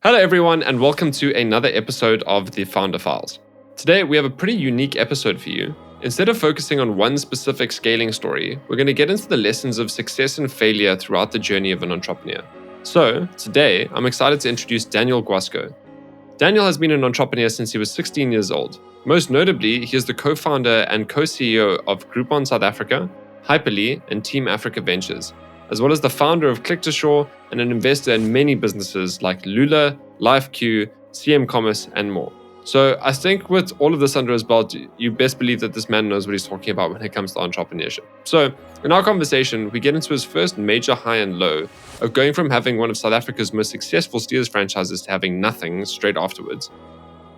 Hello everyone and welcome to another episode of the Founder Files. Today we have a pretty unique episode for you. Instead of focusing on one specific scaling story, we're going to get into the lessons of success and failure throughout the journey of an entrepreneur. So today I'm excited to introduce Daniel Guasco. Daniel has been an entrepreneur since he was 16 years old. Most notably, he is the co-founder and co-CEO of Groupon South Africa, Hyperli, and Team Africa Ventures, as well as the founder of Click2Shore and an investor in many businesses like Lula, LifeQ, CM Commerce, and more. So I think with all of this under his belt, you best believe that this man knows what he's talking about when it comes to entrepreneurship. So in our conversation, we get into his first major high and low of going from having one of South Africa's most successful Steers franchises to having nothing straight afterwards.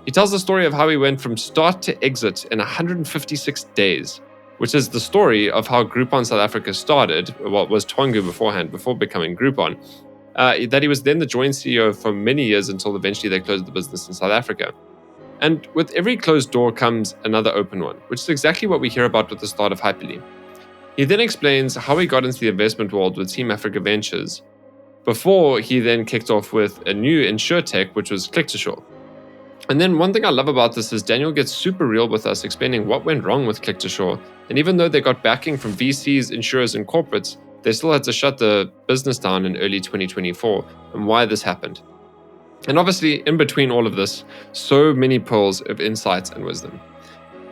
He tells the story of how he went from start to exit in 156 days, which is the story of how Groupon South Africa started, what was Twangu beforehand, before becoming Groupon, that he was then the joint CEO for many years until eventually they closed the business in South Africa. And with every closed door comes another open one, which is exactly what we hear about with the start of Hyperli. He then explains how he got into the investment world with Team Africa Ventures, before he then kicked off with a new insurtech, which was Click2Shore. And then one thing I love about this is Daniel gets super real with us, explaining what went wrong with Click2Shore. And even though they got backing from VCs, insurers, and corporates, they still had to shut the business down in early 2024, and why this happened. And obviously, in between all of this, so many pearls of insights and wisdom.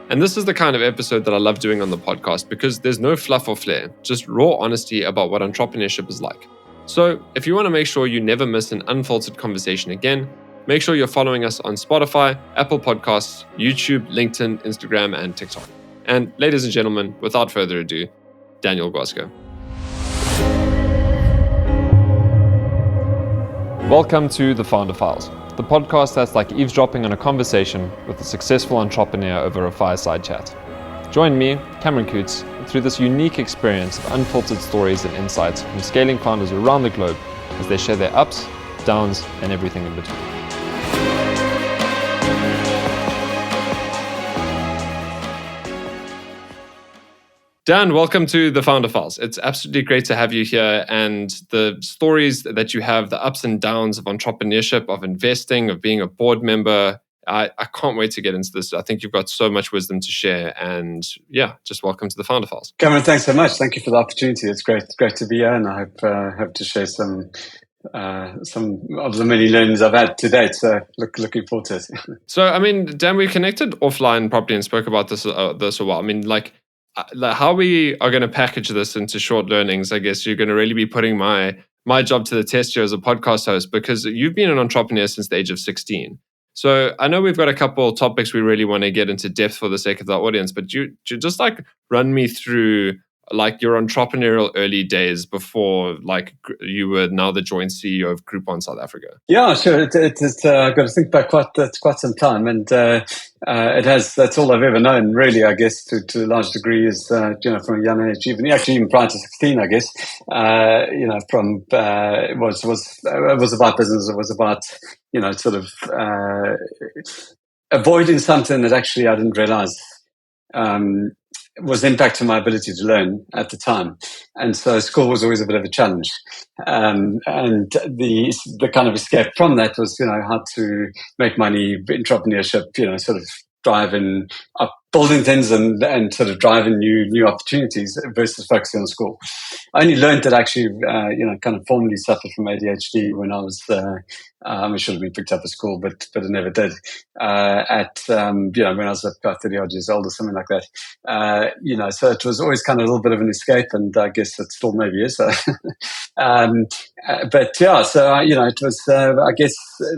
And this is the kind of episode that I love doing on the podcast because there's no fluff or flair, just raw honesty about what entrepreneurship is like. So if you want to make sure you never miss an unfiltered conversation again, make sure you're following us on Spotify, Apple Podcasts, YouTube, LinkedIn, Instagram, and TikTok. And ladies and gentlemen, without further ado, Daniel Guasco. Welcome to the Founder Files, the podcast that's like eavesdropping on a conversation with a successful entrepreneur over a fireside chat. Join me, Cameron Coots, through this unique experience of unfiltered stories and insights from scaling founders around the globe as they share their ups, downs, and everything in between. Dan, welcome to the Founder Files. It's absolutely great to have you here, and the stories that you have, the ups and downs of entrepreneurship, of investing, of being a board member, I can't wait to get into this. I think you've got so much wisdom to share, and yeah, just welcome to the Founder Files. Cameron, thanks so much. Thank you for the opportunity. It's great to be here, and I hope to share some of the many learnings I've had to date. So looking forward to it. So, I mean, Dan, we connected offline properly and spoke about this a while. I mean, like how we are going to package this into short learnings, I guess you're going to really be putting my job to the test here as a podcast host, because you've been an entrepreneur since the age of 16. So I know we've got a couple of topics we really want to get into depth for the sake of the audience, but you just like run me through like your entrepreneurial early days before like you were now the joint CEO of Groupon South Africa. Yeah, sure. It's I've got to think back quite some time, and that's all I've ever known, really. I guess to a large degree is from a young age, even prior to 16, I guess. From it was about business. It was about sort of avoiding something that actually I didn't realize was impacting my ability to learn at the time. And so school was always a bit of a challenge. And the kind of escape from that was, how to make money, entrepreneurship, sort of driving up, building things and sort of driving new opportunities versus focusing on school. I only learned that actually, kind of formally suffered from ADHD when I was, I should have been picked up at school, but I never did. When I was about 30 odd years old or something like that. So it was always kind of a little bit of an escape, and I guess it still maybe is. So. But yeah, so, it was, I guess,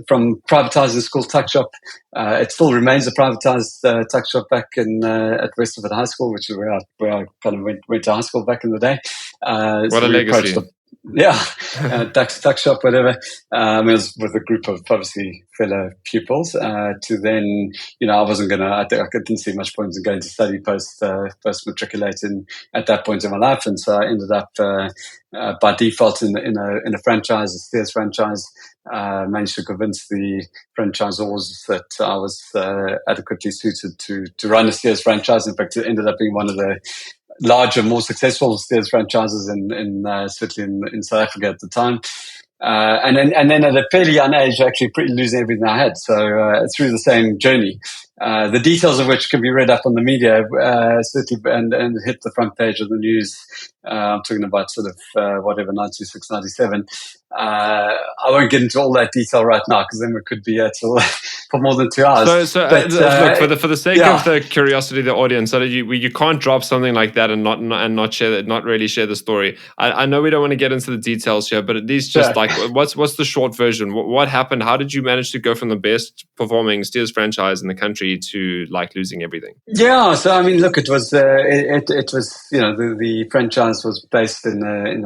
from privatizing school tuck shop, it still remains a privatized tuck shop back at Westerford High School, which is where I kind of went to high school back in the day. What a legacy. Tuck shop, whatever. It was with a group of obviously fellow pupils. To then, I wasn't gonna. I didn't see much point in going to study post matriculating at that point in my life, and so I ended up by default in a franchise, a Steers franchise. Managed to convince the franchisors that I was adequately suited to run a Steers franchise. In fact, it ended up being one of the larger, more successful Steers franchises in certainly in South Africa at the time. And then at a fairly young age, actually pretty losing everything I had. So through the same journey, the details of which can be read up on the media, certainly, and hit the front page of the news. I'm talking about sort of whatever 96, 97. I won't get into all that detail right now because then we could be here till for more than 2 hours. But look, for the sake of the curiosity of the audience, so that you can't drop something like that and not share that, not really share the story. I know we don't want to get into the details here, but at least just like what's the short version? What happened? How did you manage to go from the best performing steers franchise in the country to like losing everything? Yeah, so I mean, look, it was the franchise was based in an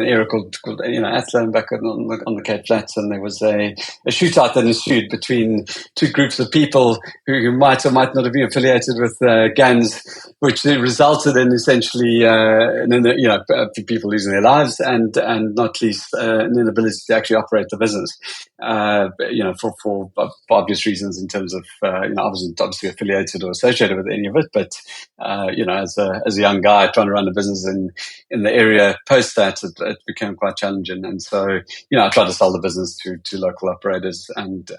area called Athlone back on the Cape Flats, and there was a shootout that ensued between two groups of people who might or might not have been affiliated with gangs, which resulted in essentially people losing their lives and not least an inability to actually operate the business. For obvious reasons in terms of I wasn't obviously affiliated or associated with any of it, but as a young guy trying to run a business in the area post that, it became quite challenging, and so I tried to sell the business to local operators and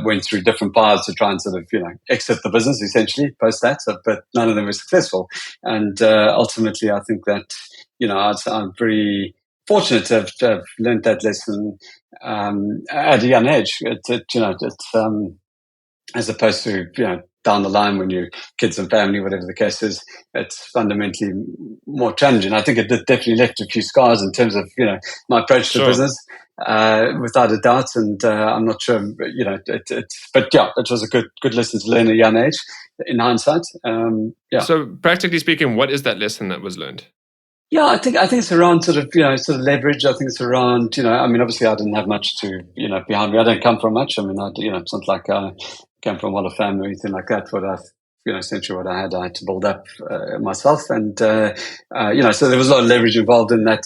went through different paths to try and sort of exit the business essentially post that, but none of them were successful, and ultimately I think that I'm very fortunate to have learned that lesson at a young age. It's as opposed to down the line when you're kids and family, whatever the case is, it's fundamentally more challenging. I think it definitely left a few scars in terms of my approach to business, without a doubt. And I'm not sure, but yeah, it was a good lesson to learn at a young age. In hindsight, So practically speaking, what is that lesson that was learned? Yeah, I think it's around sort of leverage. I think it's around I mean, obviously I didn't have much to behind me. I don't come from much. I mean, it's not like I came from a lot of family or anything like that. But essentially what I had to build up myself, and so there was a lot of leverage involved in that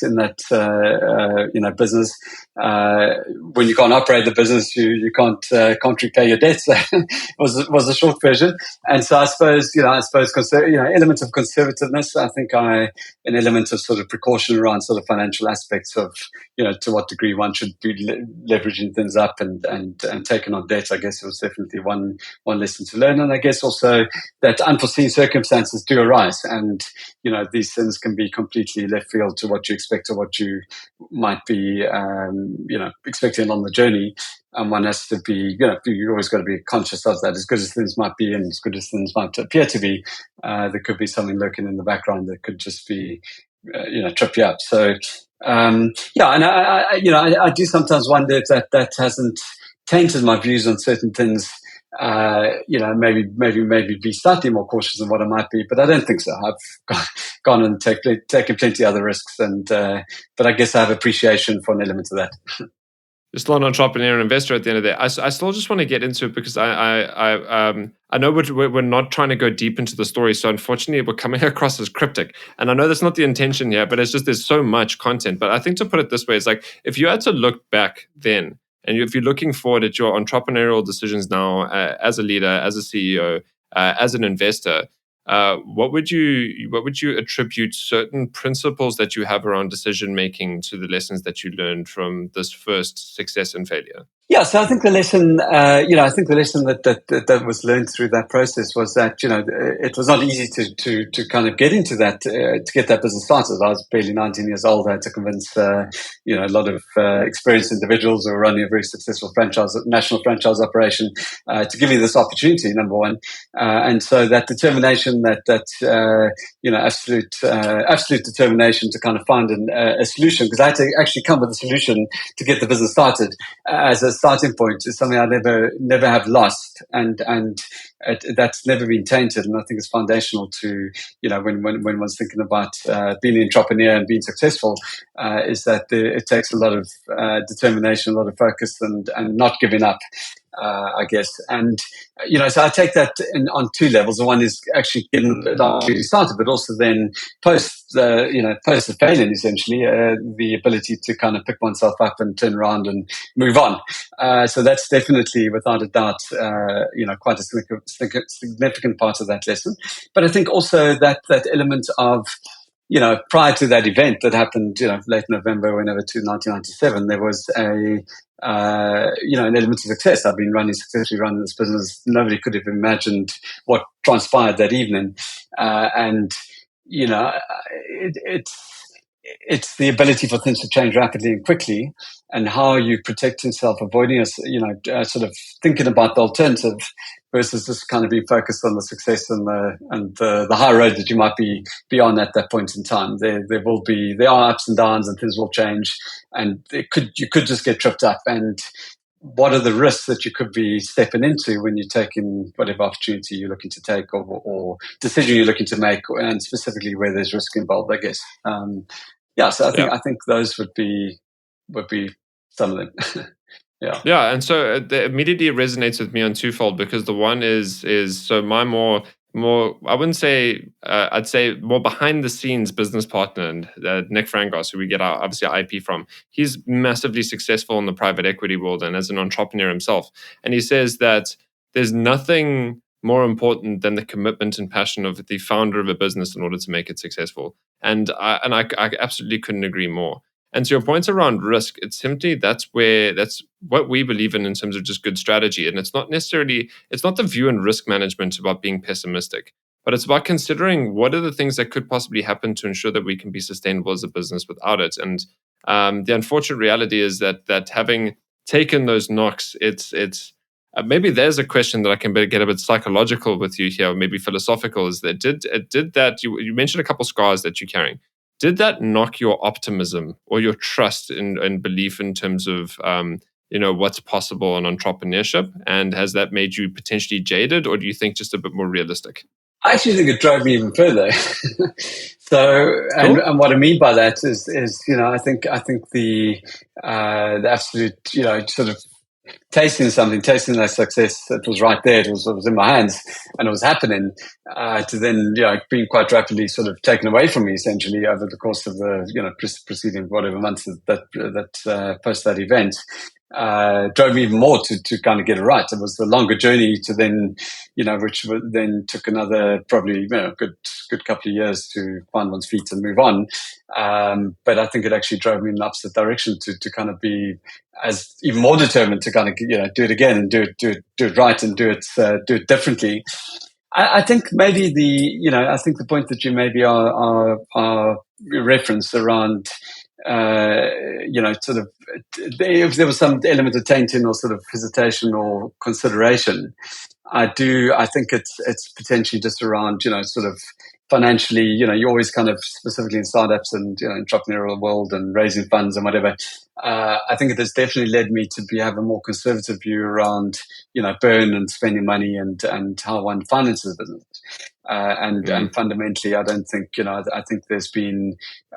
business. When you can't operate the business, you can't repay your debts. was the short version. And so I suppose elements of conservativeness. I think an element of sort of precaution around sort of financial aspects of to what degree one should be leveraging things up and taking on debt. I guess it was definitely one lesson to learn, and I guess also that unforeseen circumstances do arise, and these things can be completely left field to what you expect or what you might be expecting on the journey. And one has to be, you always got to be conscious of that. As good as things might be, and as good as things might appear to be, there could be something lurking in the background that could just be, trip you up. So, and I do sometimes wonder if that hasn't tainted my views on certain things. Maybe be slightly more cautious than what I might be, but I don't think so. I've gone and taken plenty of other risks, and but I guess I have appreciation for an element of that. You're still an entrepreneur and investor at the end of the day. I still just want to get into it because I know we're not trying to go deep into the story, so unfortunately we're coming across as cryptic. And I know that's not the intention here, but it's just there's so much content. But I think to put it this way, it's like if you had to look back then, and if you're looking forward at your entrepreneurial decisions now, as a leader, as a CEO, as an investor, what would you attribute certain principles that you have around decision making to the lessons that you learned from this first success and failure? Yeah, so I think the lesson, that was learned through that process was that it was not easy to kind of get into that to get that business started. I was barely 19 years old. I had to convince a lot of experienced individuals who were running a very successful national franchise operation to give me this opportunity. Number one, and so that determination, absolute determination to kind of find a solution, because I had to actually come with a solution to get the business started as a starting point, is something I never have lost, and that's never been tainted. And I think it's foundational to when one's thinking about being an entrepreneur and being successful, is that it takes a lot of determination, a lot of focus, and not giving up. I guess, and so I take that on two levels. The one is actually getting the started, but also then post the failing, essentially, the ability to kind of pick oneself up and turn around and move on. So that's definitely, without a doubt, quite a significant part of that lesson. But I think also that element of prior to that event that happened, late November, whenever, to 1997, there was an element of success. I've been successfully running this business. Nobody could have imagined what transpired that evening. And, it's the ability for things to change rapidly and quickly, and how you protect yourself, avoiding us, sort of thinking about the alternative versus just kind of being focused on the success and the high road that you might be on at that point in time. There are ups and downs, and things will change, and you could just get tripped up. And what are the risks that you could be stepping into when you're taking whatever opportunity you're looking to take, or decision you're looking to make, and specifically where there's risk involved, I guess. So I think those would be some of them. Yeah, and so it immediately resonates with me on twofold, because the one is so my more I wouldn't say I'd say more behind the scenes business partner, and Nick Frangos, who we get our IP from. He's massively successful in the private equity world and as an entrepreneur himself, and he says that there's nothing more important than the commitment and passion of the founder of a business in order to make it successful. And I absolutely couldn't agree more. And to your points around risk, it's simply that's what we believe in terms of just good strategy. And it's not the view in risk management about being pessimistic, but it's about considering what are the things that could possibly happen to ensure that we can be sustainable as a business without it. And the unfortunate reality is that having taken those knocks, it's maybe there's a question that I can get a bit psychological with you here, or maybe philosophical, is that did that, you mentioned a couple scars that you're carrying. Did that knock your optimism or your trust and belief in terms of what's possible in entrepreneurship? And has that made you potentially jaded, or do you think just a bit more realistic? I actually think it drove me even further. So, cool. And what I mean by that is I think the absolute sort of tasting that success that was right there. It was in my hands, and it was happening. To then being quite rapidly sort of taken away from me, essentially, over the course of the preceding whatever months that post that event. Drove me even more to kind of get it right. It was the longer journey to then, which then took another probably good couple of years to find one's feet and move on. But I think it actually drove me in the opposite direction to kind of be as even more determined to kind of do it again and do it right and do it differently. I think maybe I think the point that you maybe are referenced around. Sort of, if there was some element of tainting or sort of hesitation or consideration, I think it's potentially just around, sort of financially, you always kind of, specifically in startups and, entrepreneurial world and raising funds and whatever. I think it has definitely led me to have a more conservative view around, burn and spending money and how one finances business. And fundamentally, I don't think, I think there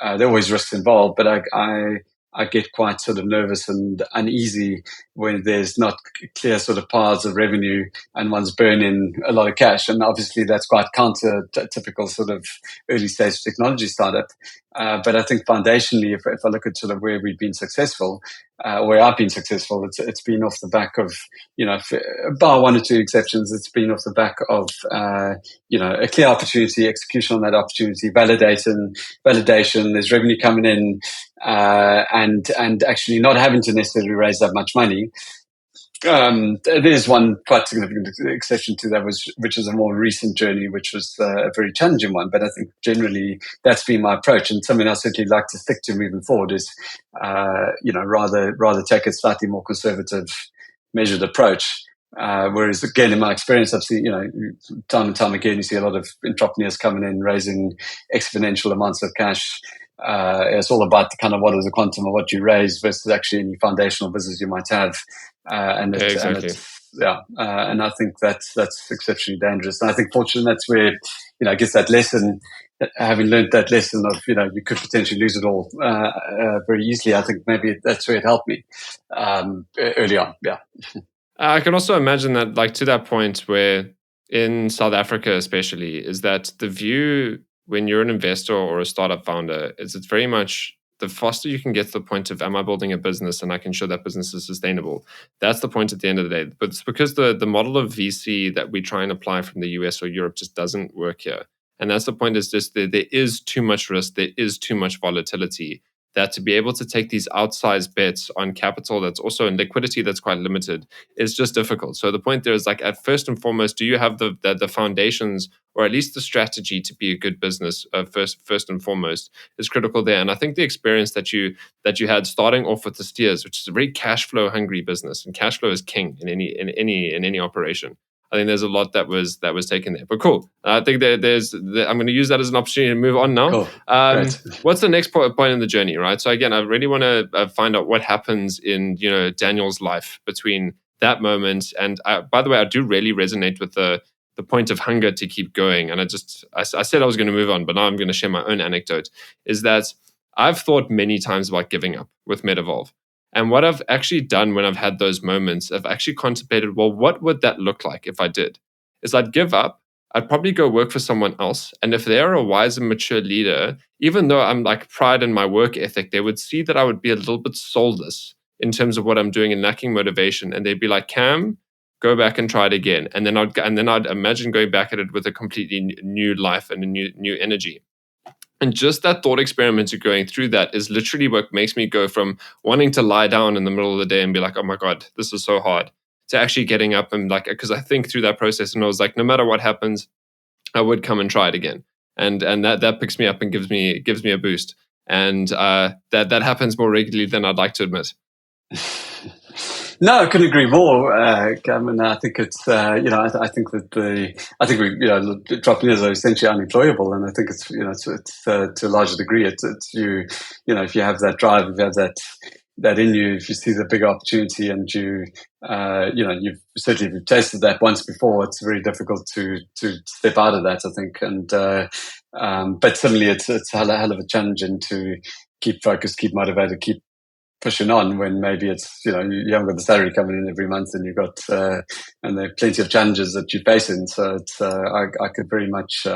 are always risks involved, but I get quite sort of nervous and uneasy when there's not clear sort of paths of revenue and one's burning a lot of cash. And obviously that's quite counter typical sort of early stage technology startup. But I think foundationally, if I look at sort of where we've been successful, where I've been successful, it's been off the back of, bar one or two exceptions, it's been off the back of, a clear opportunity, execution on that opportunity, validation, there's revenue coming in, and actually not having to necessarily raise that much money. There's one quite significant exception to that, which is a more recent journey, which was a very challenging one. But I think generally that's been my approach, and something I certainly like to stick to moving forward is, rather take a slightly more conservative, measured approach. Whereas again, in my experience, I've seen, time and time again, you see a lot of entrepreneurs coming in, raising exponential amounts of cash. It's all about the kind of what is the quantum of what you raise versus actually any foundational business you might have. And I think that's exceptionally dangerous. And I think fortunately that's where, I guess that lesson, having learned that lesson of, you could potentially lose it all very easily. I think maybe that's where it helped me early on. Yeah. I can also imagine that, like, to that point where in South Africa especially, is that the view when you're an investor or a startup founder is it's very much the faster you can get to the point of, am I building a business and I can show that business is sustainable? That's the point at the end of the day. But it's because the model of VC that we try and apply from the US or Europe just doesn't work here. And that's the point, is just there is too much risk, there is too much volatility, that to be able to take these outsized bets on capital that's also in liquidity that's quite limited is just difficult. So the point there is, like, at first and foremost, do you have the foundations, or at least the strategy to be a good business? First and foremost is critical there. And I think the experience that you had starting off with the Steers, which is a very cash flow hungry business, and cash flow is king in any operation. I think there's a lot that was taken there. But cool. I think I'm going to use that as an opportunity to move on now. Cool. What's the next point in the journey, right? So again, I really want to find out what happens in Daniel's life between that moment. And by the way, I do really resonate with the point of hunger to keep going. And I said I was going to move on, but now I'm going to share my own anecdote. Is that I've thought many times about giving up with Metavolve. And what I've actually done when I've had those moments, I've actually contemplated, well, what would that look like if I did? Is I'd give up, I'd probably go work for someone else. And if they're a wise and mature leader, even though I'm like pride in my work ethic, they would see that I would be a little bit soulless in terms of what I'm doing and lacking motivation. And they'd be like, Cam, go back and try it again. And then I'd imagine going back at it with a completely new life and a new energy. And just that thought experiment of going through that is literally what makes me go from wanting to lie down in the middle of the day and be like, oh my God, this is so hard, to actually getting up and like, because I think through that process and I was like, no matter what happens, I would come and try it again. And that picks me up and gives me a boost. And that happens more regularly than I'd like to admit. No, I couldn't agree more. I mean, I think it's I think we drop-in are essentially unemployable, and I think it's it's to a larger degree it's you if you have that drive, if you have that in you, if you see the big opportunity, and you've tasted that once before, it's very difficult to step out of that, I think. And but suddenly it's a hell of a challenge, and to keep focused, keep motivated, keep pushing on when maybe it's you haven't got the salary coming in every month, and you've got and there are plenty of challenges that you're facing. So it's I could very much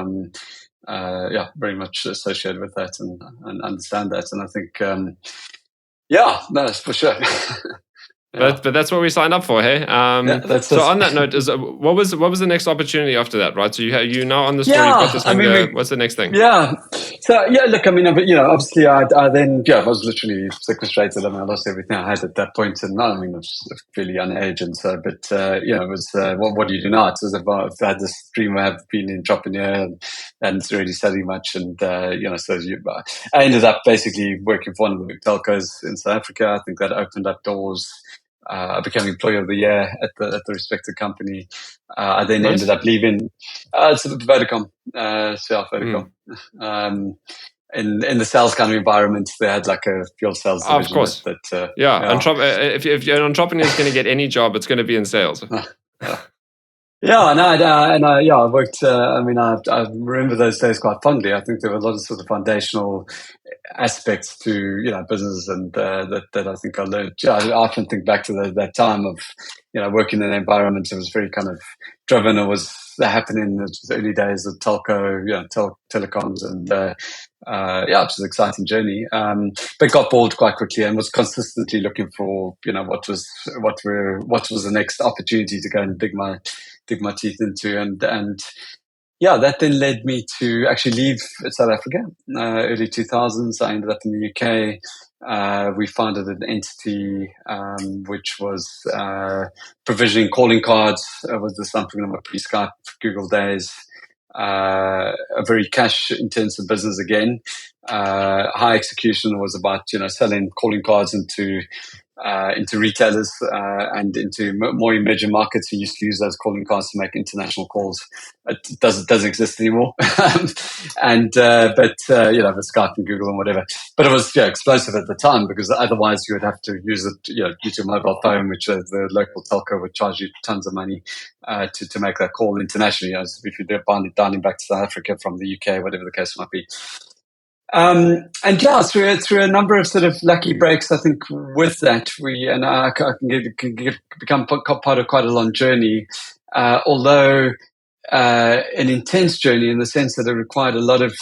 very much associate with that and understand that, and I think no, that's for sure. But that's what we signed up for, hey. So on that note, what was the next opportunity after that, right? So you now on the story, you've got this hunger. What's the next thing? Yeah. So look, I mean, obviously, I then I was literally sequestrated. I mean, I lost everything I had at that point, and I mean, I was fairly underage, and so, but it was what do you do now? It's as if I've had this dream of being an entrepreneur and really studying much, and so I ended up basically working for one of the big telcos in South Africa. I think that opened up doors. I became Employee of the Year at the respective company. I then ended up leaving. It's Vodacom, Vodacom. In the sales kind of environment, they had like a field sales division. Of course. If an entrepreneur is going to get any job, it's going to be in sales. I worked. I remember those days quite fondly. I think there were a lot of sort of foundational aspects to business, and that I think I learned. I often think back to that time of working in an environment that was very kind of driven. It was happening in the early days of telco, telecoms, and it was an exciting journey. But got bored quite quickly, and was consistently looking for what was the next opportunity to go and dig my teeth into, and that then led me to actually leave South Africa, early 2000s. I ended up in the UK. We founded an entity which was provisioning calling cards. Was something of a pre-Skype, Google days. A very cash-intensive business again. High execution was about selling calling cards into retailers and into more emerging markets who used to use those calling cards to make international calls. It doesn't exist anymore. But with Skype and Google and whatever. But it was explosive at the time, because otherwise you would have to use it, use your mobile phone, which the local telco would charge you tons of money to make that call internationally. As if you're dialing back to South Africa from the UK, whatever the case might be. Through a number of sort of lucky breaks, I think with that I can become part of quite a long journey. Although an intense journey in the sense that it required a lot of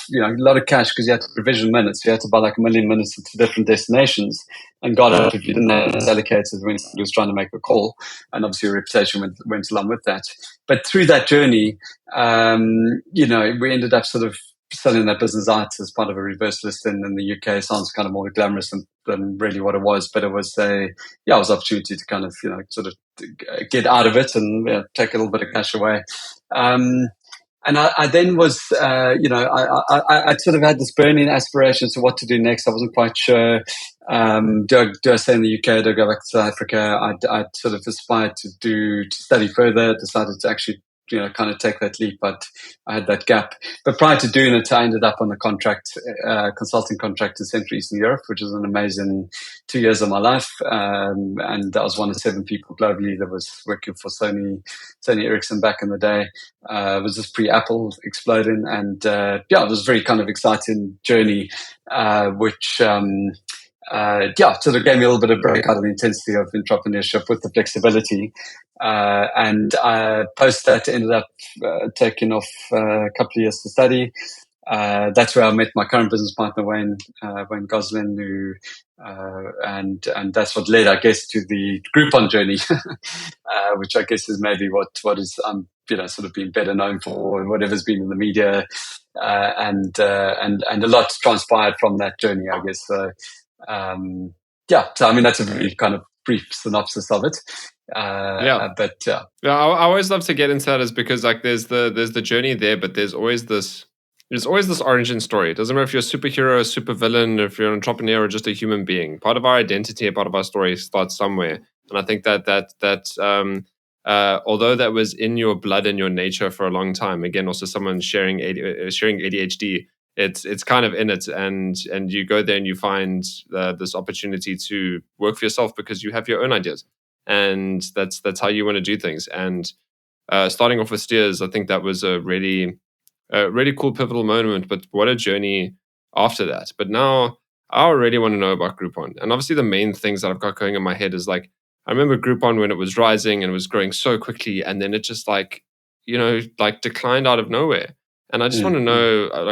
cash because you had to provision minutes. You had to buy like 1 million minutes to different destinations, and God help if you didn't have it allocated when you was trying to make a call. And obviously, your reputation went along with that. But through that journey, we ended up sort of selling that business out as part of a reverse listing in the UK. It sounds kind of more glamorous than really what it was, but it was it was an opportunity to kind of sort of get out of it and take a little bit of cash away. And I then was, I sort of had this burning aspiration to what to do next. I wasn't quite sure. Do I stay in the UK? Do I go back to South Africa? I sort of aspired to study further, decided to actually kind of take that leap, but I had that gap. But prior to doing it, I ended up on a consulting contract in Central Eastern Europe, which was an amazing 2 years of my life. And I was one of 7 people globally that was working for Sony Ericsson back in the day. It was just pre-Apple exploding. And it was a very kind of exciting journey, which sort of gave me a little bit of break out of the intensity of entrepreneurship with the flexibility. And post that ended up taking off a couple of years to study. That's where I met my current business partner, Wayne Goslin, and that's what led, I guess, to the Groupon journey, which I guess is maybe what is sort of been better known for, and whatever's been in the media, and a lot transpired from that journey, I guess. So I mean that's a really kind of brief synopsis of it. I always love to get into that, is because like there's the journey there, but there's always this origin story. It doesn't matter if you're a superhero, a supervillain, if you're an entrepreneur, or just a human being. Part of our identity, part of our story starts somewhere. And I think that although that was in your blood and your nature for a long time, again, also someone sharing ADHD, it's kind of in it, and you go there and you find this opportunity to work for yourself because you have your own ideas, and that's how you want to do things. And starting off with Steers, I think that was a really cool pivotal moment. But what a journey after that. But now I already want to know about Groupon, and obviously the main things that I've got going in my head is like, I remember Groupon when it was rising and it was growing so quickly, and then it just declined out of nowhere. And I just want to know, I'm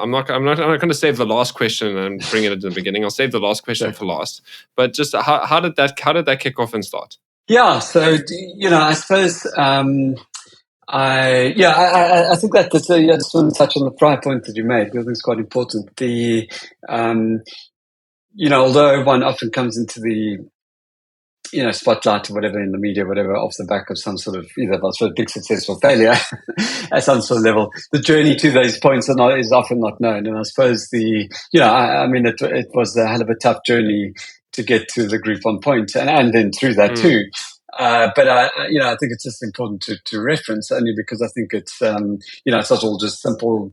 not going to save the last question and bring it at the beginning. I'll save the last question for last. But just how did that kick off and start? Yeah, so I suppose I think that that's I just want to touch on the prior point that you made, because I think it's quite important. The although one often comes into the spotlight or whatever in the media, whatever, off the back of some sort of either sort of big success or failure at some sort of level, the journey to those points is often not known. And I suppose it was a hell of a tough journey to get to the Groupon point, and then through that too. But I think it's just important to reference, only because I think it's it's not all just simple.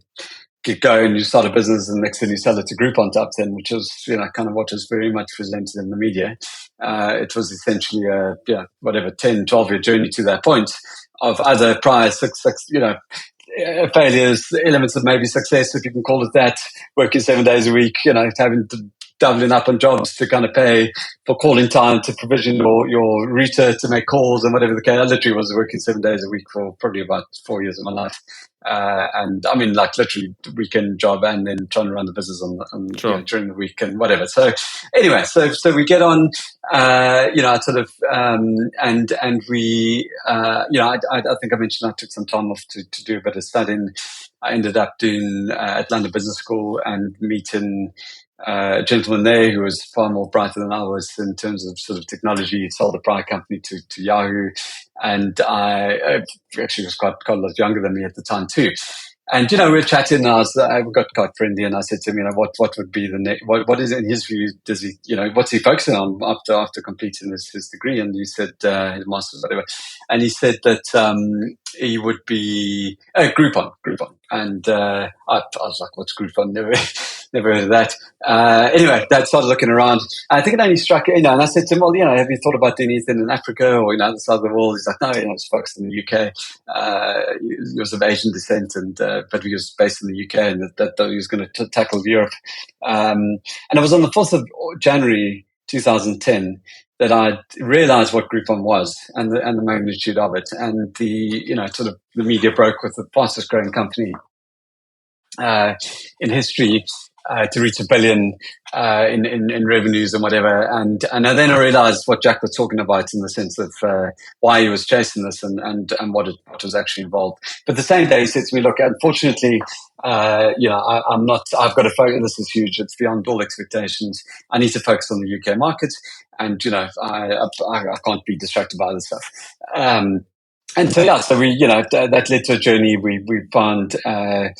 Get going, you start a business, and next thing you sell it to Groupon top 10, which was kind of what was very much presented in the media. It was essentially a 10, 12-year journey to that point of other prior failures, elements of maybe success, if you can call it that, working 7 days a week, having to doubling up on jobs to kind of pay for calling time, to provision your router to make calls and whatever the case. I literally was working 7 days a week for probably about 4 years of my life. And I mean, like literally weekend job, and then trying to run the business on during the week and whatever. So anyway, so we get on, sort of, and we, I think I mentioned I took some time off to do a bit of studying. I ended up doing at London Business School and meeting a gentleman there who was far more brighter than I was in terms of sort of technology. He sold a prior company to Yahoo, and I actually was quite a lot younger than me at the time too. And we were chatting, and I got quite friendly, and I said to him, what would be the next? What is in his view? Does he, what's he focusing on after completing his degree? And he said his master's, whatever. And he said that he would be Groupon. And I was like, what's Groupon? Never heard of that. Anyway, Dad started looking around. I think it only struck, and I said to him, well, have you thought about doing anything in Africa or the side of the world? He's like, no, it's focused in the UK. He was of Asian descent, and but he was based in the UK, and that he was going to tackle Europe. And it was on the 4th of January 2010 that I realized what Groupon was and the magnitude of it, and the sort of the media broke with the fastest growing company in history to reach $1 billion in revenues and whatever. And then I realized what Jack was talking about in the sense of why he was chasing this and what was actually involved. But the same day he said to me, look, unfortunately, I'm not, I've got to focus, this is huge, it's beyond all expectations. I need to focus on the UK market, and I can't be distracted by this stuff. And so we, that led to a journey. We found, it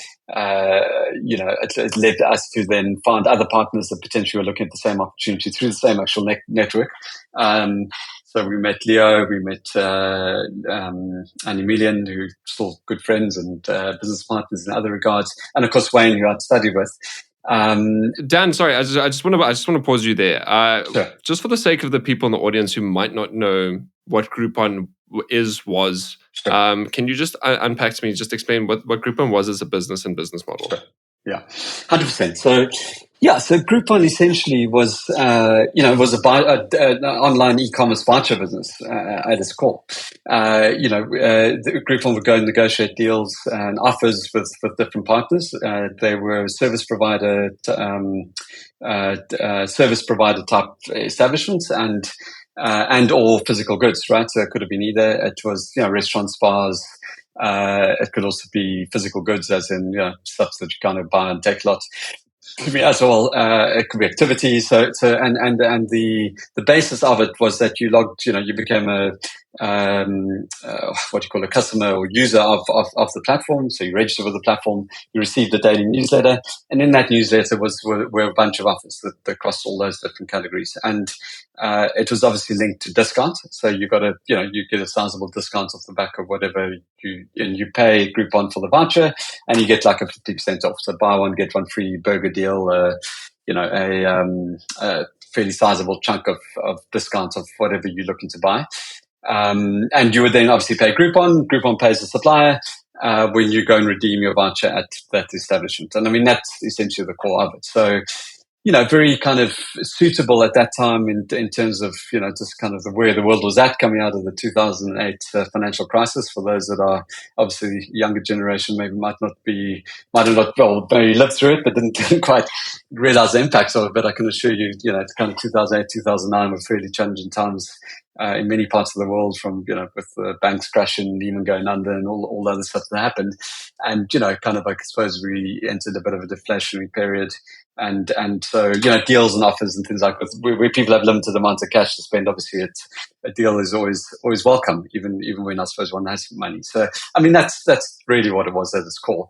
led us to then find other partners that potentially were looking at the same opportunity through the same actual network. So we met Leo, we met Annie Millian, who are still good friends and business partners in other regards, and of course Wayne, who I'd studied with. Dan, sorry, I just want to pause you there. Sure. Just for the sake of the people in the audience who might not know what Groupon was. Sure. Can you just unpack to me, just explain what Groupon was as a business and business model? Sure. Yeah, 100%. So Groupon essentially was, was an online e-commerce voucher business at its core. Groupon would go and negotiate deals and offers with different partners. They were service provider type establishments and all physical goods, right? So it could have been either, it was, restaurants, bars. It could also be physical goods, as in, stuff that you kind of buy and take lots. It could be as well. It could be activities. So and the basis of it was that you logged, you became a customer or user of the platform. So you registered with the platform, you received a daily newsletter, and in that newsletter were a bunch of offers that crossed all those different categories. And it was obviously linked to discount. So you got you get a sizable discount off the back of whatever you pay Groupon for the voucher, and you get like a 50% off. So buy one, get one free burger deal, a fairly sizable chunk of discount of whatever you're looking to buy. And you would then obviously pay Groupon. Groupon pays the supplier when you go and redeem your voucher at that establishment. And I mean, that's essentially the core of it. So, very kind of suitable at that time in terms of, just kind of where the world was at coming out of the 2008 financial crisis. For those that are obviously younger generation, maybe might have not lived through it, but didn't quite realize the impacts of it. But I can assure you, it's kind of 2008, 2009 were fairly challenging times in many parts of the world, from, with the banks crashing, Lehman going under, and all the other stuff that happened. And, kind of, I suppose we entered a bit of a deflationary period. And so, deals and offers and things like that, where people have limited amounts of cash to spend, obviously a deal is always welcome, even when I suppose one has money. So, I mean, that's really what it was at its core.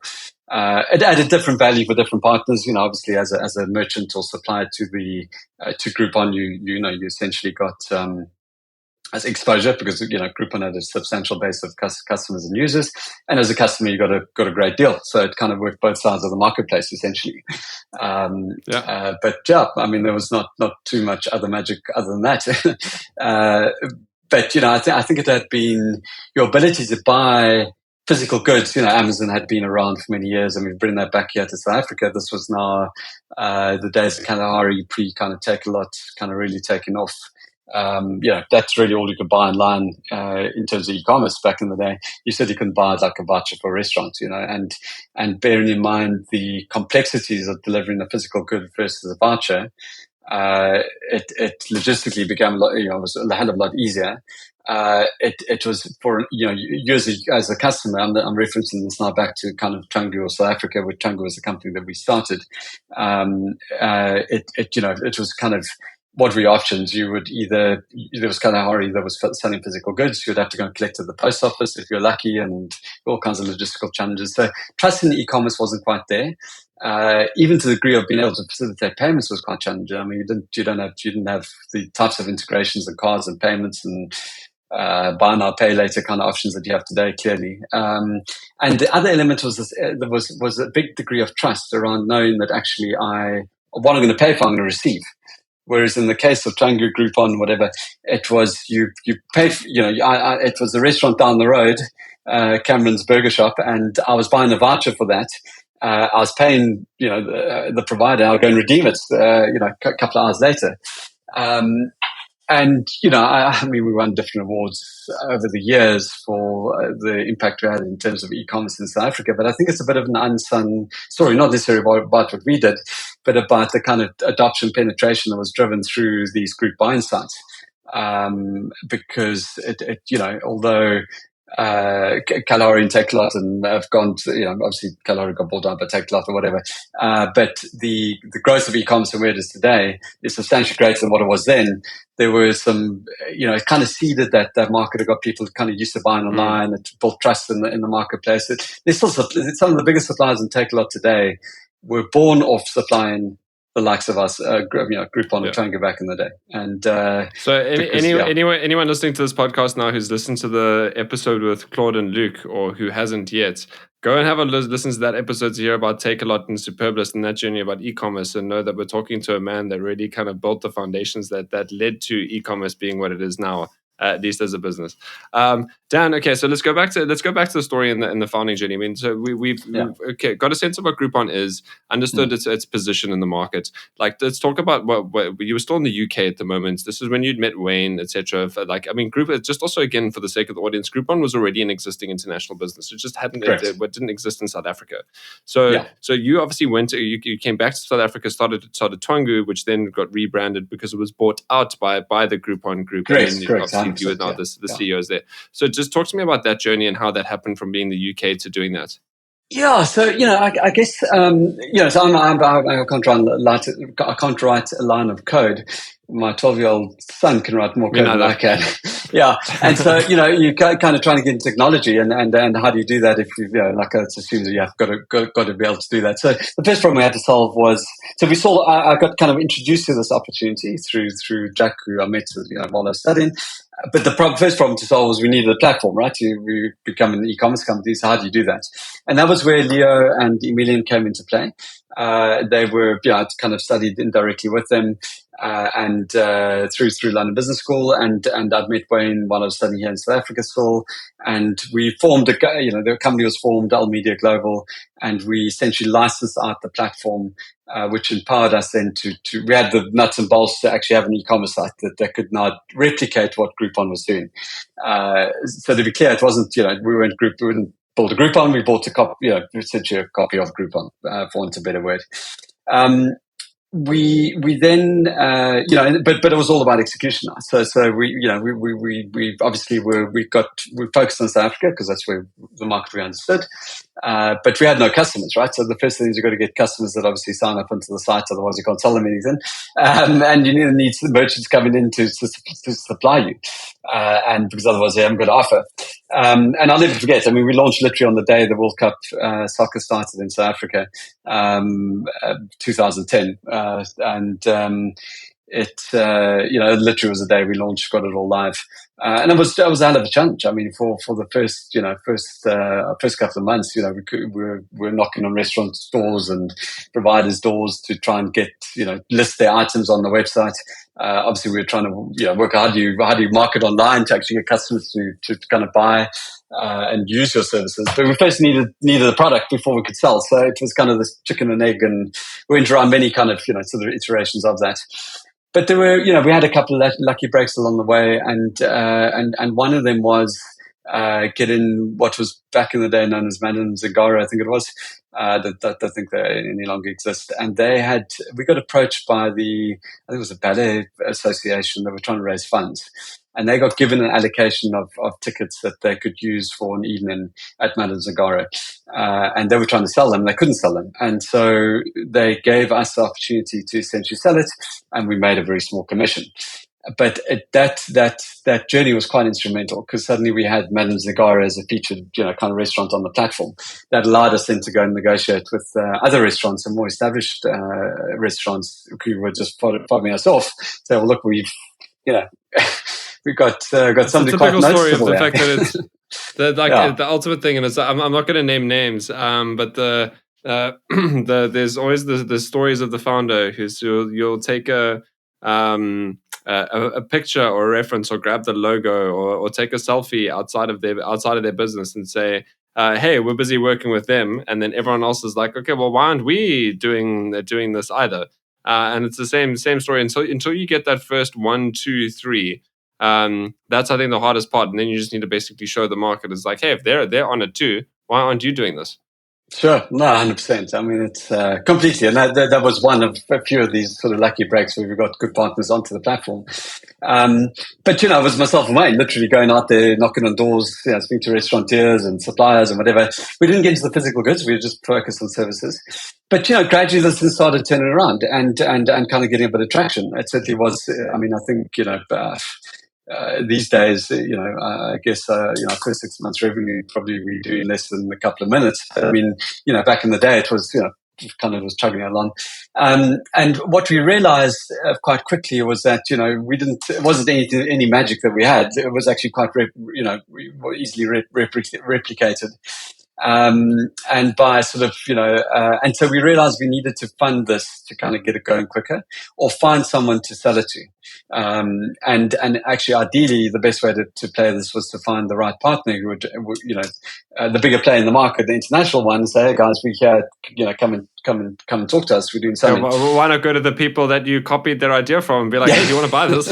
It added different value for different partners. Obviously as a merchant or supplier to Groupon, you essentially got, as exposure, because Groupon had a substantial base of customers and users, and as a customer you got a great deal. So it kind of worked both sides of the marketplace essentially. But I mean, there was not too much other magic other than that. But I think it had been your ability to buy physical goods. Amazon had been around for many years, and we bring that back here to South Africa. This was now the days of Kalahari kind of take a lot, kind of really taking off. That's really all you could buy online in terms of e-commerce back in the day. You said you couldn't buy like a voucher for a restaurant, and bearing in mind the complexities of delivering a physical good versus a voucher, it logistically became a lot, it was a hell of a lot easier. It was for you as a customer. I'm referencing this now back to kind of Tangu or South Africa, where Tangu was the company that we started. It was kind of, what were your options? You would there was Kalahari that was selling physical goods. You'd have to go and collect at the post office if you're lucky, and all kinds of logistical challenges. So trust in e-commerce wasn't quite there. Even to the degree of being able to facilitate payments was quite challenging. I mean, you didn't have the types of integrations and cards and payments and buy now, pay later kind of options that you have today, clearly. And the other element was there was a big degree of trust around knowing that actually what I'm going to pay for, I'm going to receive. Whereas in the case of Tangu, Groupon, whatever, it was you pay. It was a restaurant down the road, Cameron's Burger Shop, and I was buying a voucher for that. I was paying, the provider. I'll go and redeem it, a couple of hours later. And, I mean, we won different awards over the years for the impact we had in terms of e-commerce in South Africa. But I think it's a bit of an unsung story, not necessarily about what we did, but about the kind of adoption penetration that was driven through these group buying sites. Because although Kalahari and Takealot and have gone to, obviously Kalahari got bought out by Takealot or whatever. But the growth of e-commerce and where it is today is substantially greater than what it was then. There were some, it kind of seeded that market. It got people kind of used to buying online. It built trust in the marketplace. There's still some of the biggest suppliers in Takealot today were born off supplying the likes of us, Groupon, trying to go back in the day. And so anyone listening to this podcast now who's listened to the episode with Claude and Luke, or who hasn't yet, go and have a listen to that episode to hear about Takealot and Superblist and that journey about e-commerce, and know that we're talking to a man that really kind of built the foundations that led to e-commerce being what it is now. At least as a business. Dan, okay, so let's go back to the story in the founding journey. I mean, so we've got a sense of what Groupon is, understood its position in the market. Like, let's talk about what you were still in the UK at the moment. This is when you'd met Wayne, etc. Just also again for the sake of the audience, Groupon was already an existing international business. It just didn't exist in South Africa. So you obviously you came back to South Africa, started Twangu, which then got rebranded because it was bought out by the Groupon group. Correct. You were now the CEOs there. So just talk to me about that journey and how that happened from being the UK to doing that. Yeah, so I guess so I can't write a line of code. My 12-year-old son can write more code than I can. Yeah, and so you kind of trying to get into technology, and how do you do that if it assumes you've got to be able to do that. So the first problem we had to solve was, so we saw I got kind of introduced to this opportunity through Jack, who I met while I was studying. But the first problem to solve was we needed a platform, right? We become an e-commerce company, so how do you do that? And that was where Leo and Emilian came into play. They were, I kind of studied indirectly with them, and through London Business School, and I'd met Wayne while I was studying here in South Africa still, and we formed the company was formed, Al Media Global, and we essentially licensed out the platform, which empowered us then to we had the nuts and bolts to actually have an e-commerce site that could now replicate what Groupon was doing. So to be clear, it wasn't, we didn't build a Groupon, we bought essentially a copy of Groupon, for want of a better word. We then, but it was all about execution. So we obviously we focused on South Africa because that's where the market we understood. But we had no customers, right? So the first thing is you've got to get customers that obviously sign up onto the site, otherwise you can't sell them anything. And you need the merchants coming in to supply you. And because otherwise they haven't got to offer. And I'll never forget, I mean, we launched literally on the day the World Cup soccer started in South Africa, 2010. It literally was the day we launched, got it all live. And it was a hell of a challenge. I mean, for the first couple of months, we were knocking on restaurant doors and providers' doors to try and get, list their items on the website. Obviously we were trying to, work out how do you market online to actually get customers to kind of buy, and use your services. But we first needed a product before we could sell. So it was kind of this chicken and egg, and we went around many kind of, sort of iterations of that. But there were, we had a couple of lucky breaks along the way, and one of them was getting what was back in the day known as Madame Zagara, I think it was. That I think they any longer exist. And we got approached by I think it was a ballet association that were trying to raise funds. And they got given an allocation of tickets that they could use for an evening at Madame Zagara. And they were trying to sell them. They couldn't sell them. And so they gave us the opportunity to essentially sell it. And we made a very small commission. But that journey was quite instrumental, because suddenly we had Madame Zagara as a featured, kind of restaurant on the platform. That allowed us then to go and negotiate with other restaurants and more established restaurants who were just fobbing us off. So, well, look, we've got something quite noticeable. The fact that it's the ultimate thing, and I'm not going to name names, but there's always the stories of the founder you'll take a picture or a reference, or grab the logo, or take a selfie outside of their business and say, hey, we're busy working with them, and then everyone else is like, okay, well, why aren't we doing this either? And it's the same story until you get that first 1, 2, 3. That's I think the hardest part, and then you just need to basically show the market. It's like, hey, if they're on it too, why aren't you doing this? Sure, no, 100%. I mean, it's completely, and that was one of a few of these sort of lucky breaks where we got good partners onto the platform. But it was myself and Wayne literally going out there, knocking on doors, speaking to restaurateurs and suppliers and whatever. We didn't get into the physical goods; we were just focused on services. But gradually this thing started turning around and kind of getting a bit of traction. It certainly was. I mean, I think these days, I guess, first 6 months revenue, probably we do less than a couple of minutes. I mean, back in the day, it was, kind of was chugging along. And what we realized quite quickly was that, it wasn't any magic that we had. It was actually quite, easily replicated. And by sort of, and so we realized we needed to fund this to kind of get it going quicker or find someone to sell it to. And actually, ideally, the best way to play this was to find the right partner who would the bigger player in the market, the international one, and say, hey guys, we're here, come and talk to us. We're doing something. Yeah, why not go to the people that you copied their idea from and be like, hey, do you want to buy this?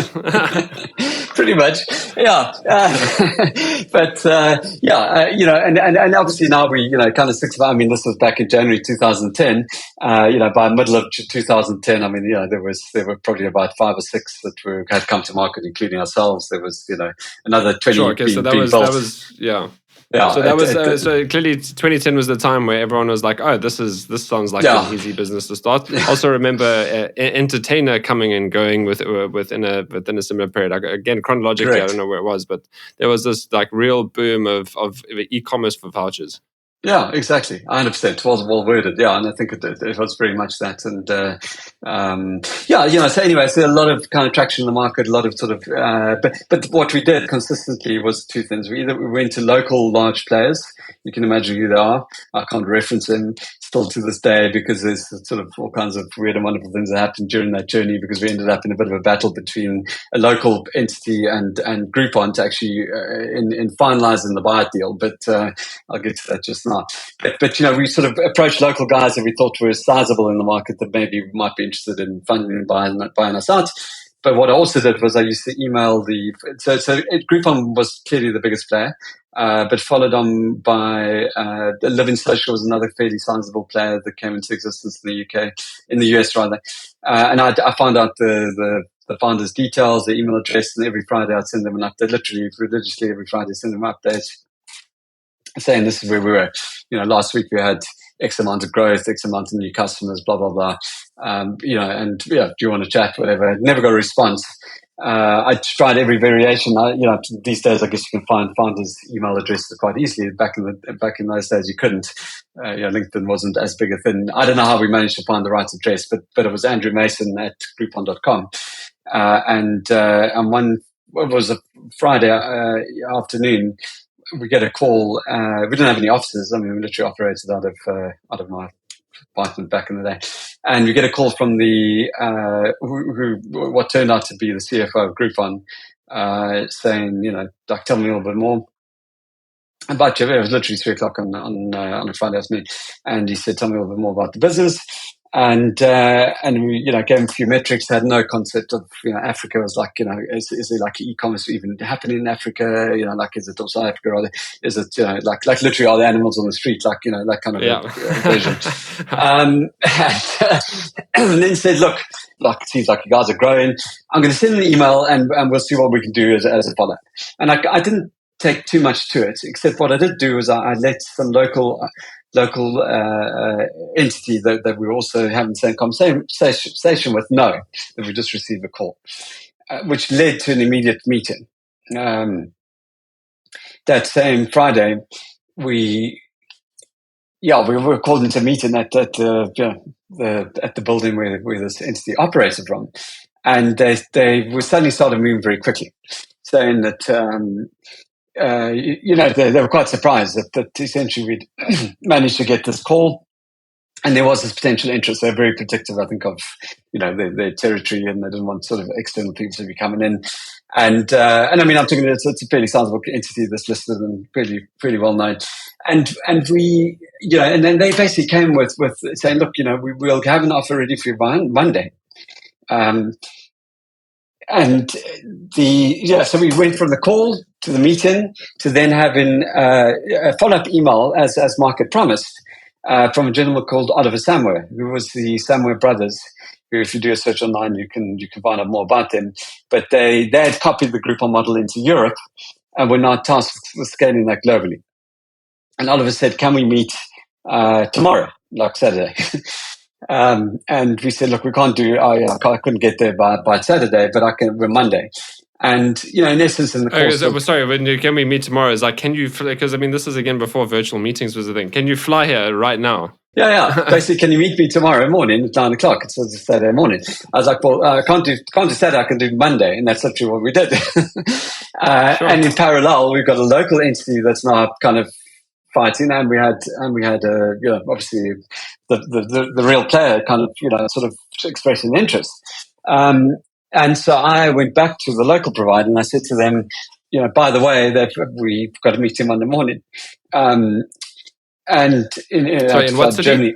Pretty much, yeah. But and obviously now we, kind of I mean, this was back in January 2010. By middle of 2010, I mean, there were probably about 5 or 6 that had come to market, including ourselves. There was, another 20. Sure. Okay, so that was yeah. Yeah, so that was so clearly 2010 was the time where everyone was like, "Oh, this sounds like an easy business to start." Also, remember Entertainer coming and going within a similar period. Again, chronologically, I don't know where it was, but there was this like real boom of e-commerce for vouchers. Yeah, exactly. 100%. It was well worded. Yeah, and I think it was very much that. And so anyway, so a lot of kind of traction in the market, a lot of sort of. But what we did consistently was 2 things. We went to local large players. You can imagine who they are. I can't reference them still to this day because there's sort of all kinds of weird and wonderful things that happened during that journey because we ended up in a bit of a battle between a local entity and Groupon to actually in finalizing the buy deal. But I'll get to that just now. But we sort of approached local guys that we thought were sizable in the market that maybe might be interested in funding and buying us out. But what I also did was I used to email so Groupon was clearly the biggest player, but followed on by Living Social was another fairly sizable player that came into existence in the US rather. And I found out the founder's details, the email address, and every Friday I'd send them an update, literally religiously every Friday send them updates saying this is where we were. Last week we had X amount of growth, X amount of new customers, blah, blah, blah. Do you want to chat, whatever. Never got a response. I tried every variation. These days I guess you can find founders' email addresses quite easily. Back in those days you couldn't. LinkedIn wasn't as big a thing. I don't know how we managed to find the right address, but it was Andrew Mason at Groupon.com. And it was a Friday afternoon. We get a call. We didn't have any offices. I mean, we literally operated out of my apartment back in the day. And we get a call from the what turned out to be the CFO of Groupon, saying, Doc, tell me a little bit more about you. It was literally 3:00 on a Friday afternoon, and he said, "Tell me a little bit more about the business." And we, gave him a few metrics. Had no concept of, Africa was like, is there like e-commerce even happening in Africa? Like, is it South Africa? Or is it, like literally are the animals on the street? Like, that kind of version. And then said, look, it seems like you guys are growing. I'm going to send an email and we'll see what we can do as a follow-up. And I didn't take too much to it, except what I did do is I let some local entity that we were also having the same conversation with know that we just received a call, which led to an immediate meeting. That same Friday, we were called into a meeting at the building where this entity operated from, and they were suddenly started moving very quickly, saying that. They were quite surprised that essentially we'd managed to get this call, and there was this potential interest. They're very protective, I think, of their territory, and they didn't want sort of external people to be coming in. And I mean, I'm thinking it's a fairly sizable entity that's listed and pretty well known. And we, and then they basically came with saying, look, we'll have an offer ready for you by Monday. So we went from the call to the meeting to then having a follow-up email, as Mark had promised, from a gentleman called Oliver Samwer, who was the Samwer brothers. Who, if you do a search online, you can find out more about them. But they had copied the Groupon model into Europe, and were now tasked with scaling that globally. And Oliver said, "Can we meet tomorrow, like Saturday?" And we said, "Look, we can't do. I couldn't get there by Saturday, but I can. We're Monday." And in essence, in the course sorry, when can we meet tomorrow? Is like, can you? Because I mean, this is again before virtual meetings was a thing. Can you fly here right now? Yeah. Basically, can you meet me tomorrow morning at 9 o'clock? It's Saturday morning. I was like, well, I can't do Saturday. I can do Monday, and that's literally what we did. Sure. And in parallel, we've got a local entity that's now kind of fighting, and we had obviously the real player kind of sort of expressing interest. And so I went back to the local provider and I said to them, by the way, that we've got to meet him Monday morning. And in what city? Germany.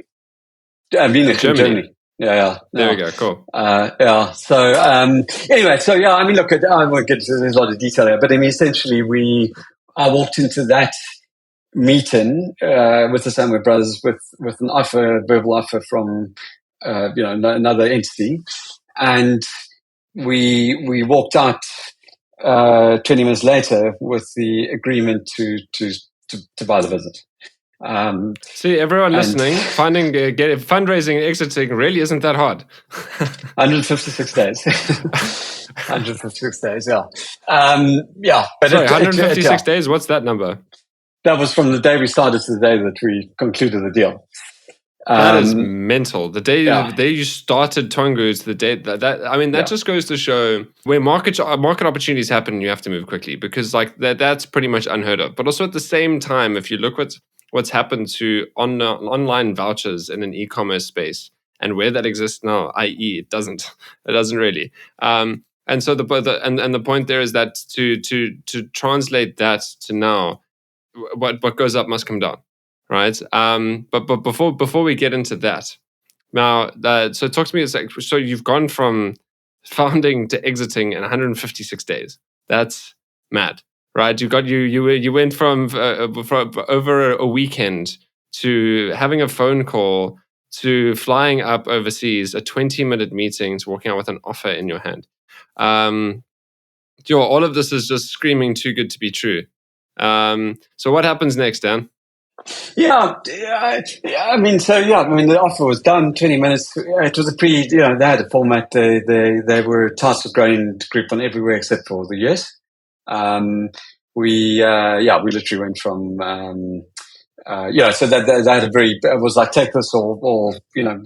Munich, Germany. Yeah. There we go. Cool. So anyway, I mean, look, I won't get into there's a lot of detail there, but I mean, essentially, I walked into that meeting with the Samwer brothers with an verbal offer from another entity, and we walked out 20 minutes later with the agreement to buy the business. See, everyone listening, finding fundraising and exiting really isn't that hard. 156 days. 156 days, yeah. But sorry, 156 days, what's that number? That was from the day we started to the day that we concluded the deal. That is mental. The day you started Tongu to the day that just goes to show where market opportunities happen, you have to move quickly, because like that's pretty much unheard of. But also at the same time, if you look what's happened to online vouchers in an e-commerce space and where that exists now, i.e., it doesn't really. And so the point there is that to translate that to now, what goes up must come down. Right. But before we get into that, now, so talk to me. So you've gone from founding to exiting in 156 days. That's mad, right? You went from over a weekend to having a phone call to flying up overseas, a 20-minute meeting to walking out with an offer in your hand. All of this is just screaming too good to be true. So what happens next, Dan? I mean, the offer was done 20 minutes. It was they had a format. They were tasked with growing Groupon everywhere except for the US. We literally went from, so that had it was like, take this or there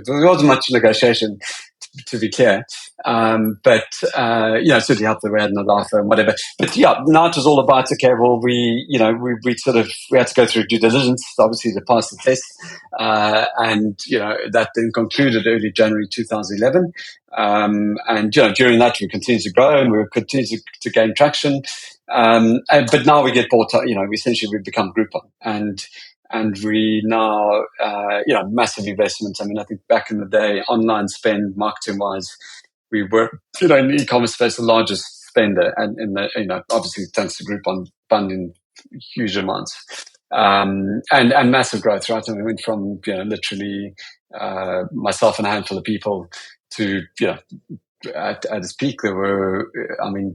wasn't much negotiation, to be clear. But certainly helped that we had another offer and whatever. But now it was all about, okay, well, we had to go through due diligence, obviously, to pass the test. And that then concluded early January 2011. And during that, we continued to grow and we continued to gain traction. But now we get bought, essentially we become Groupon. And we now, massive investments. I mean, I think back in the day, online spend, marketing-wise, we were, in the e-commerce space, the largest spender, and obviously thanks to Groupon funding huge amounts, and massive growth, right? And we went from literally myself and a handful of people to at its peak, there were,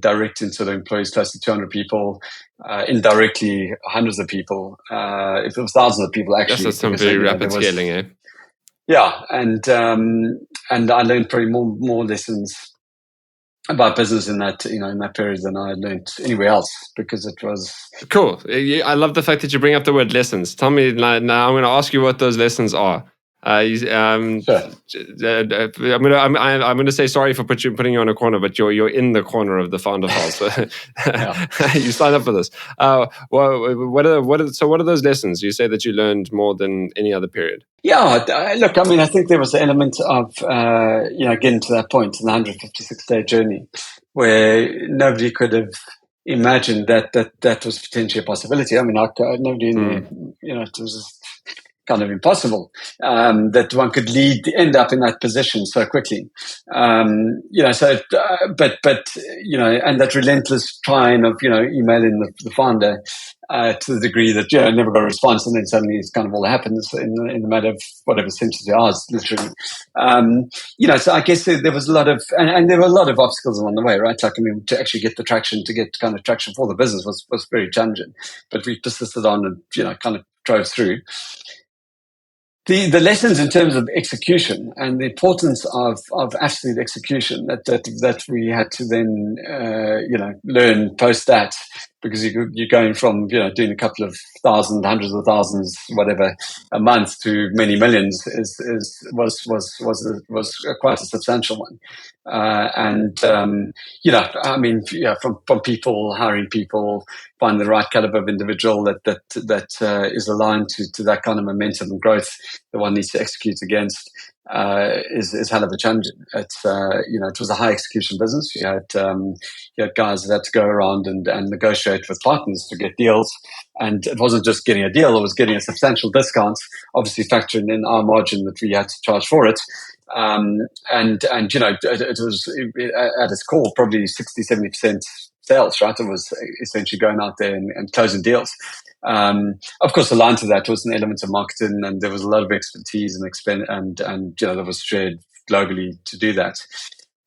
direct into the employees, close to 200 people, indirectly hundreds of people, if it was thousands of people actually. That's some very rapid scaling, eh? Yeah, and I learned probably more lessons about business in that period than I learned anywhere else, because it was cool. I love the fact that you bring up the word lessons. Tell me now. I'm going to ask you what those lessons are. Sure. I'm going to say sorry for putting you on a corner, but you're in the corner of the founder files. So you signed up for this. What are those lessons? You say that you learned more than any other period. Yeah, look, I think there was an element of getting to that point in the 156-day journey where nobody could have imagined that was potentially a possibility. I mean, nobody, it was kind of impossible that one could end up in that position so quickly. But and that relentless trying of emailing the founder to the degree that never got a response, and then suddenly it's kind of all happens in the matter of whatever centuries of hours, literally. So I guess there was a lot of, and there were a lot of obstacles along the way, right? Like, I mean, to actually get the traction, to get kind of traction for the business was very challenging, but we persisted on and, kind of drove through. The lessons in terms of execution and the importance of absolute execution that we had to then, learn post that, because you're going from, doing a couple of thousand, hundreds of thousands, whatever, a month to many millions was quite a substantial one. From people, hiring people, find the right caliber of individual that is aligned to that kind of momentum and growth that one needs to execute against is hell of a challenge. It was a high execution business. You had guys that had to go around and negotiate with partners to get deals, and it wasn't just getting a deal; it was getting a substantial discount, obviously factoring in our margin that we had to charge for it. It was at its core probably 60-70% sales, right? It was essentially going out there and closing deals. Of course, aligned to that was an element of marketing, and there was a lot of expertise and that was shared globally to do that.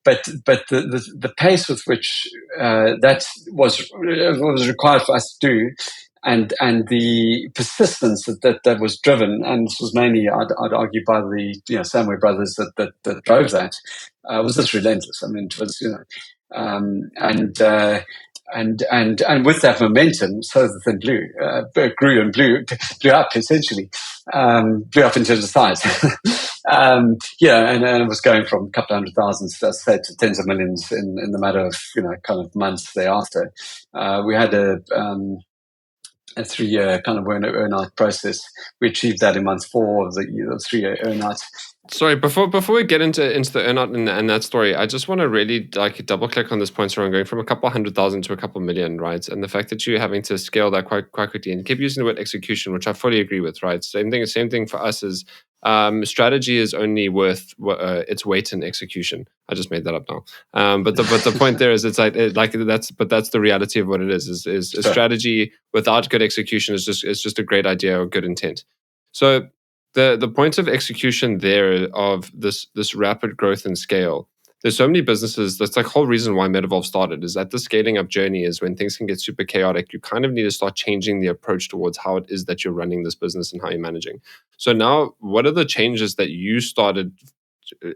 But the pace with which that was required for us to do, and the persistence that was driven, and this was mainly, I'd argue, by the Samway brothers that drove that, was just relentless. I mean, it was and with that momentum, so the thing grew and blew up essentially, blew up in terms of size. And it was going from a couple of 100,000, say, to tens of millions in the matter of kind of months thereafter. We had a 3-year kind of earn-out process. We achieved that in month 4 of the 3-year earn-out. Sorry, before we get into the earn-out and that story, I just want to really double click on this point around going from a couple 100,000 to a couple million, right? And the fact that you're having to scale that quite quickly, and keep using the word execution, which I fully agree with, right? Same thing for us is strategy is only worth its weight in execution. I just made that up now. But the point there is, it's that's the reality of what it is sure. Strategy without good execution is just a great idea or good intent. So the points of execution there of this rapid growth and scale, there's so many businesses. That's like the whole reason why Metavolve started, is that the scaling up journey is when things can get super chaotic. You kind of need to start changing the approach towards how it is that you're running this business and how you're managing. So now, what are the changes that you started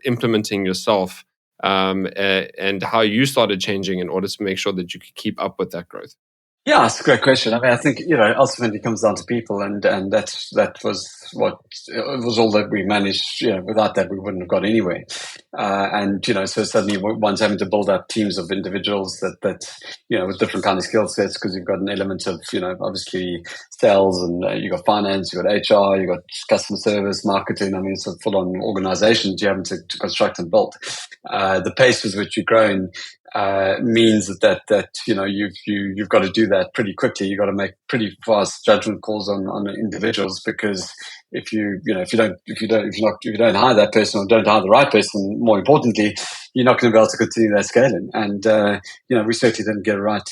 implementing yourself, and how you started changing in order to make sure that you could keep up with that growth? Yeah, that's a great question. I mean, I think, ultimately it comes down to people, and that was what it was all that we managed. Without that, we wouldn't have got anywhere. So suddenly one's having to build up teams of individuals that with different kind of skill sets, because you've got an element of, obviously sales, and you've got finance, you've got HR, you've got customer service, marketing. I mean, it's a full on organization you're having to construct and build. The pace with which you're growing means that you've got to do that pretty quickly. You've got to make pretty fast judgment calls on individuals, because if you don't hire that person, or don't hire the right person, more importantly, you're not going to be able to continue that scaling. And we certainly didn't get it right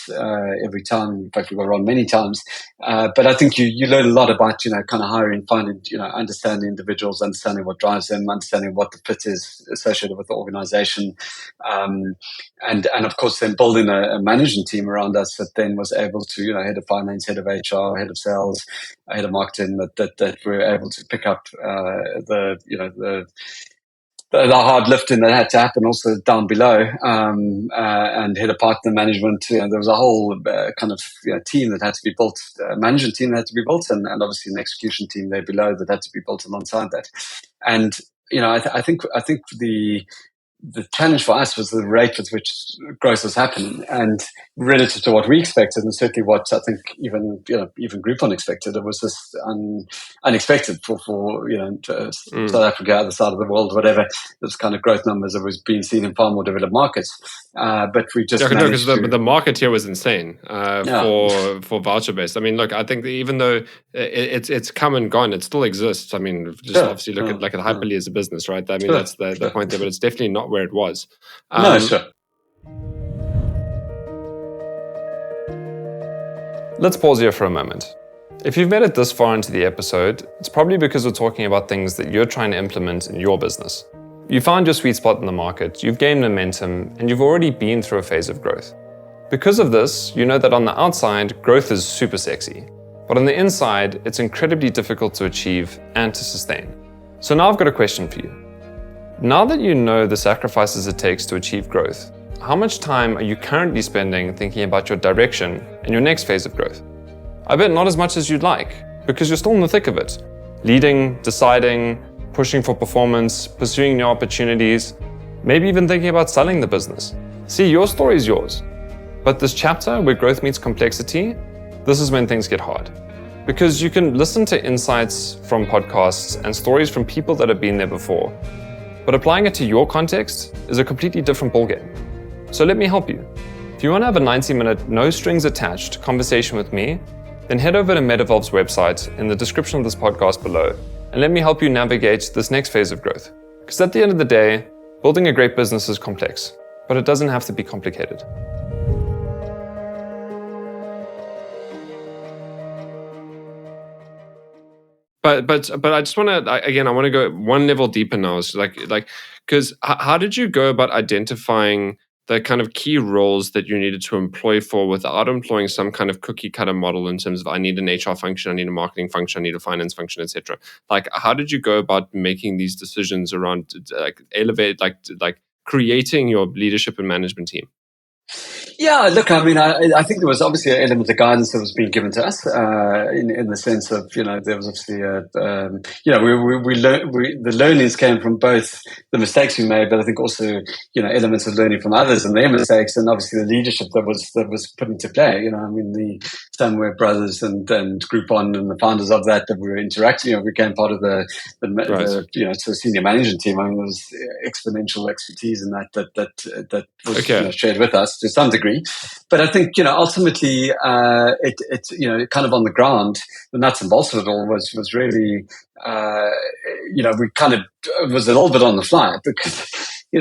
every time. In fact, we got it wrong many times. But I think you learn a lot about kind of hiring, finding, understanding individuals, understanding what drives them, understanding what the fit is associated with the organization, and of course then building a management team around us that then was able to, head of finance, head of HR, head of sales, head of marketing, that were able to pick up the hard lifting that had to happen also down below, and head of partner management. There was a whole kind of team that had to be built, a management team that had to be built, and obviously an execution team there below that had to be built alongside that. And I think the challenge for us was the rate with which growth was happening, and relative to what we expected, and certainly what I think even Groupon expected, it was just unexpected for South Africa, other side of the world, whatever. Those kind of growth numbers that was being seen in far more developed markets. But we just because the market here was insane for voucher based. I mean, look, I think that even though it's come and gone, it still exists. I mean, just obviously look at Hyperli as a business, right? I mean, that's the point there, but it's definitely not where it was. Let's pause here for a moment. If you've made it this far into the episode, it's probably because we're talking about things that you're trying to implement in your business. You found your sweet spot in the market, you've gained momentum, and you've already been through a phase of growth. Because of this, you know that on the outside, growth is super sexy, but on the inside, it's incredibly difficult to achieve and to sustain. So now I've got a question for you. Now that you know the sacrifices it takes to achieve growth, how much time are you currently spending thinking about your direction and your next phase of growth? I bet not as much as you'd like, because you're still in the thick of it. Leading, deciding, pushing for performance, pursuing new opportunities, maybe even thinking about selling the business. See, your story is yours. But this chapter where growth meets complexity, this is when things get hard. Because you can listen to insights from podcasts and stories from people that have been there before. But applying it to your context is a completely different ballgame. So let me help you. If you want to have a 90-minute, no strings attached conversation with me, then head over to Metavolve's website in the description of this podcast below, and let me help you navigate this next phase of growth. Because at the end of the day, building a great business is complex, but it doesn't have to be complicated. But I just want to, again, I want to go one level deeper now. So because how did you go about identifying the kind of key roles that you needed to employ for without employing some kind of cookie cutter model in terms of I need an HR function, I need a marketing function, I need a finance function, etc. Like, how did you go about making these decisions around creating your leadership and management team? Yeah, look, I mean, I think there was obviously an element of guidance that was being given to us in the sense of, there was obviously, the learnings came from both the mistakes we made, but I think also, elements of learning from others and their mistakes, and obviously the leadership that was put into play. I mean, the Somewhere brothers and Groupon and the founders of that we were interacting, we became part of the senior management team. I mean, there was exponential expertise in that was shared with us to some degree. But I think, ultimately, it kind of on the ground, the nuts and bolts of it all was really, we kind of, it was a little bit on the fly because, you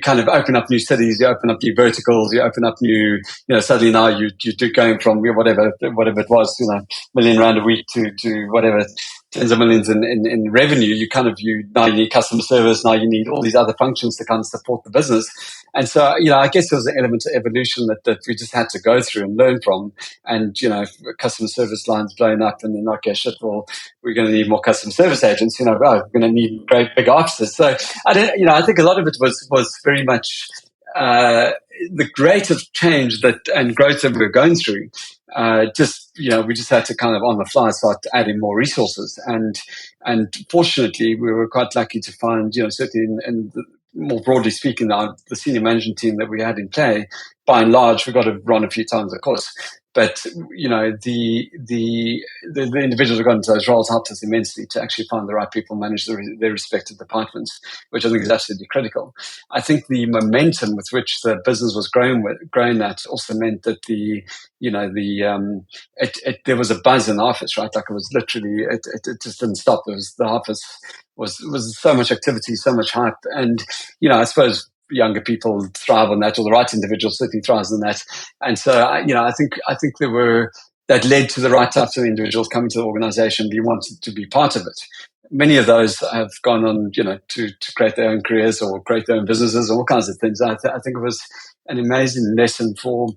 kind of open up new cities, you open up new verticals, you open up new, suddenly now you do going from whatever it was, R1 million a week to whatever, tens of millions in revenue. You now you need customer service, now you need all these other functions to kind of support the business. And so, I guess there was an element of evolution that we just had to go through and learn from. And, customer service lines blowing up and then, okay, shit, well, we're going to need more customer service agents, we're going to need great big offices. So I think a lot of it was very much, the rate of change and growth that we're going through. We just had to kind of on the fly start adding more resources. And fortunately, we were quite lucky to find, certainly in more broadly speaking, the senior management team that we had in play, by and large, we got to run a few times, of course. But, the individuals who got into those roles helped us immensely to actually find the right people, manage their respective departments, which I think is absolutely critical. I think the momentum with which the business was growing that also meant that there was a buzz in the office, right? Like it was literally, it just didn't stop. The office was so much activity, so much hype. And, I suppose younger people thrive on that, or the right individual certainly thrives on that. And so, I think that led to the right types of individuals coming to the organization. We wanted to be part of it. Many of those have gone on, to create their own careers or create their own businesses, all kinds of things. I think it was an amazing lesson for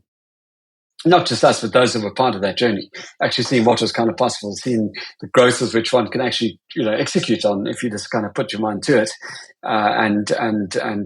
not just us, but those who were part of that journey, actually seeing what was kind of possible, seeing the growth with which one can actually execute on if you just kind of put your mind to it. And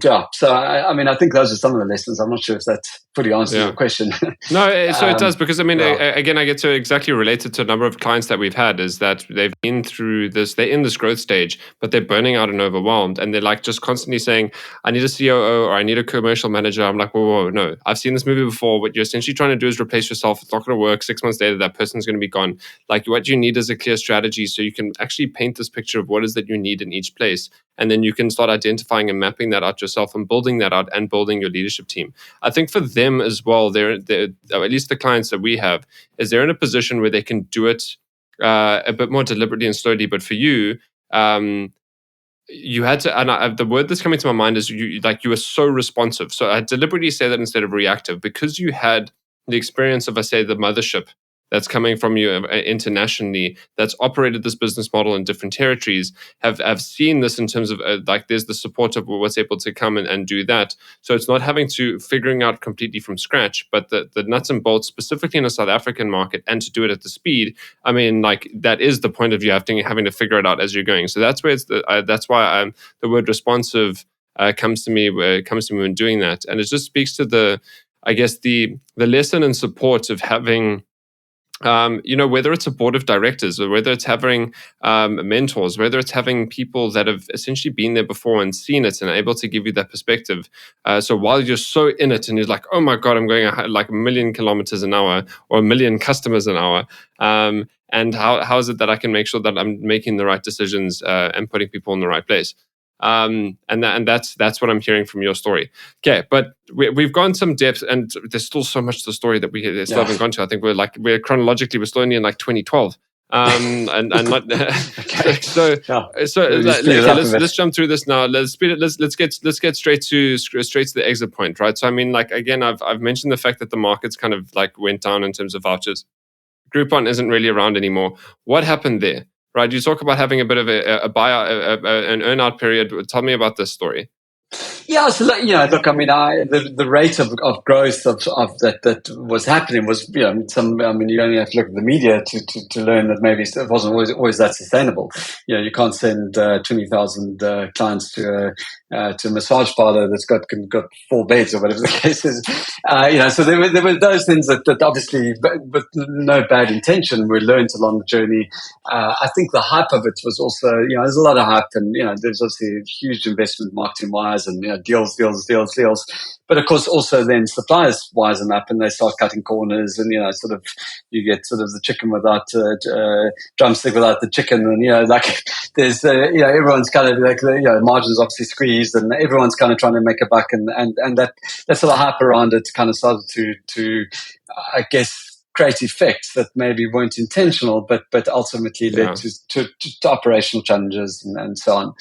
yeah, so I mean, I think those are some of the lessons. I'm not sure if that fully answers your question. No, so it does, because I mean, again, I get to exactly related to a number of clients that we've had, is that they've been through this, they're in this growth stage, but they're burning out and overwhelmed, and they're like just constantly saying, I need a COO or I need a commercial manager. I'm like, whoa, no, I've seen this movie before. What you're essentially trying to do is replace yourself. It's not going to work. 6 months later, that person's going to be gone. Like, what you need is a clear strategy, so you can actually paint this picture of what is that you need in each place. And then you can start identifying and mapping that out yourself and building that out and building your leadership team. I think for them as well, they're at least the clients that we have, is they're in a position where they can do it a bit more deliberately and slowly. But for you, you had to, and the word that's coming to my mind is you were so responsive. So I deliberately say that instead of reactive, because you had the experience of, I say, the mothership that's coming from you internationally, that's operated this business model in different territories, have seen this in terms of there's the support of what's able to come and do that. So it's not having to figuring out completely from scratch, but the nuts and bolts, specifically in the South African market, and to do it at the speed. I mean, like, that is the point of you having to figure it out as you're going. So that's where that's why the word responsive comes to me when doing that, and it just speaks to the lesson and support of having. Whether it's a board of directors or whether it's having mentors, whether it's having people that have essentially been there before and seen it and are able to give you that perspective. So while you're so in it and you're like, oh my God, I'm going like 1 million kilometers an hour or 1 million customers an hour. And how is it that I can make sure that I'm making the right decisions and putting people in the right place? And that's what I'm hearing from your story. Okay, but we've gone some depth, and there's still so much to the story that we still haven't gone to. I think we're chronologically we're still only in like 2012, and not okay. Let's jump through this now. Let's get straight to the exit point, right? So I mean, like, again, I've mentioned the fact that the markets kind of like went down in terms of vouchers. Groupon isn't really around anymore. What happened there? Right, you talk about having a bit of a buyout, an earn-out period. Tell me about this story. Yeah, so look, I mean, the rate of growth of that was happening was, you only have to look at the media to learn that maybe it wasn't always that sustainable. You can't send 20,000 clients to a massage parlor that's got 4 beds or whatever the case is. So there were those things that obviously, with no bad intention, were learned along the journey. I think the hype of it was also, there's a lot of hype, and there's obviously a huge investment marketing wise, and deals. But of course, also then suppliers wisen up and they start cutting corners, and you get sort of the chicken without drumstick without the chicken, and there's everyone's kind of like margins obviously squeezed, and everyone's kind of trying to make a buck, and that sort of hype around it kind of started to I guess create effects that maybe weren't intentional, but ultimately led to operational challenges and so on.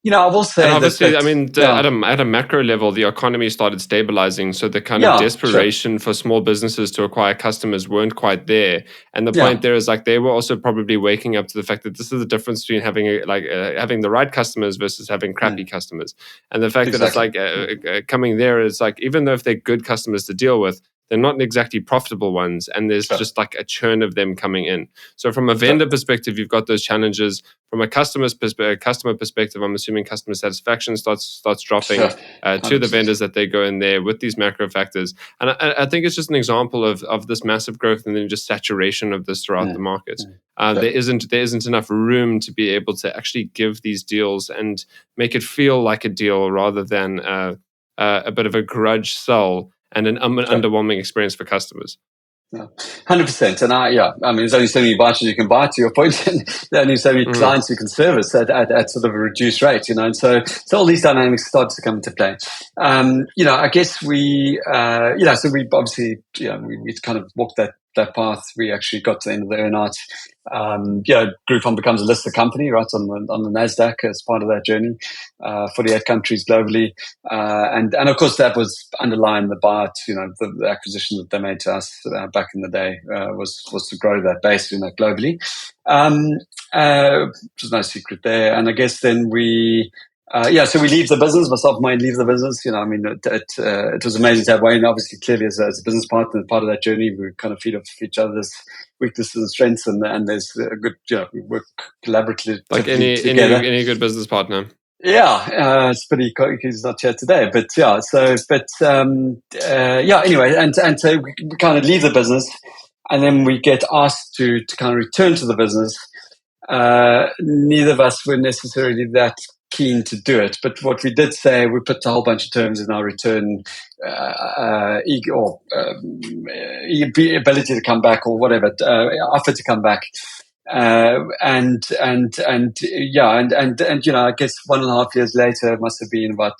I will say, and obviously, at a macro level, the economy started stabilizing, so the kind of desperation for small businesses to acquire customers weren't quite there. And the point there is, like, they were also probably waking up to the fact that this is the difference between having having the right customers versus having crappy customers. And the fact that it's like coming there is like, even though if they're good customers to deal with, they're not exactly profitable ones, and there's just like a churn of them coming in. So from a vendor perspective, you've got those challenges. From a customer perspective, I'm assuming customer satisfaction starts dropping to the vendors that they go in there with these macro factors. And I think it's just an example of this massive growth and then just saturation of this throughout the market. There isn't enough room to be able to actually give these deals and make it feel like a deal rather than a bit of a grudge sell and an underwhelming experience for customers. 100%. And I mean, there's only so many vouchers you can buy, to your point, and there are only so many clients you can service at sort of a reduced rate, and so all these dynamics start to come into play. I guess so we obviously, we kind of walked that path. We actually got to the end of the earn-out. Groupon becomes a listed company, right, on the NASDAQ as part of that journey, 48 countries globally. And of course that was underlying the buyout, the acquisition that they made to us back in the day, was to grow that base, globally. There's no secret there. And I guess then we So we leave the business. Myself and Wayne leave the business. I mean, it was amazing to have Wayne, obviously, clearly as a business partner and part of that journey. We kind of feed off each other's weaknesses and strengths, and there's a good, we work collaboratively like together. Any good business partner. Yeah, it's pretty. He's not here today, but yeah. Anyway, and so we kind of leave the business, and then we get asked to kind of return to the business. Neither of us were necessarily that keen to do it, but what we did say, we put a whole bunch of terms in our return, ability to come back or whatever, offer to come back. I guess 1.5 years later, it must have been about,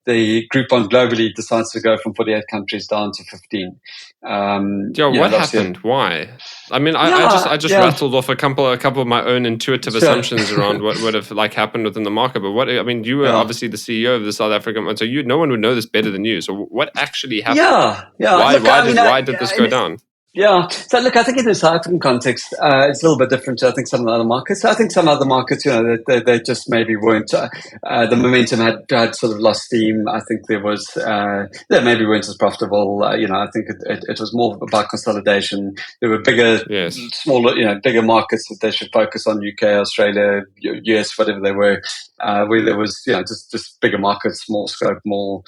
the Groupon globally decides to go from 48 countries down to 15. What happened? Why? I mean, I just rattled off a couple of my own intuitive assumptions around what would have happened within the market. But you were obviously the CEO of the South African, so no one would know this better than you. So what actually happened? Why did this go down? Yeah. So look, I think in the South African context, it's a little bit different to, I think, some of the other markets. I think some other markets, they just maybe weren't, the momentum had sort of lost steam. I think there was, they maybe weren't as profitable. I think it was more about consolidation. There were bigger, smaller, bigger markets that they should focus on: UK, Australia, US, whatever they were, where there was, just bigger markets, more scope, more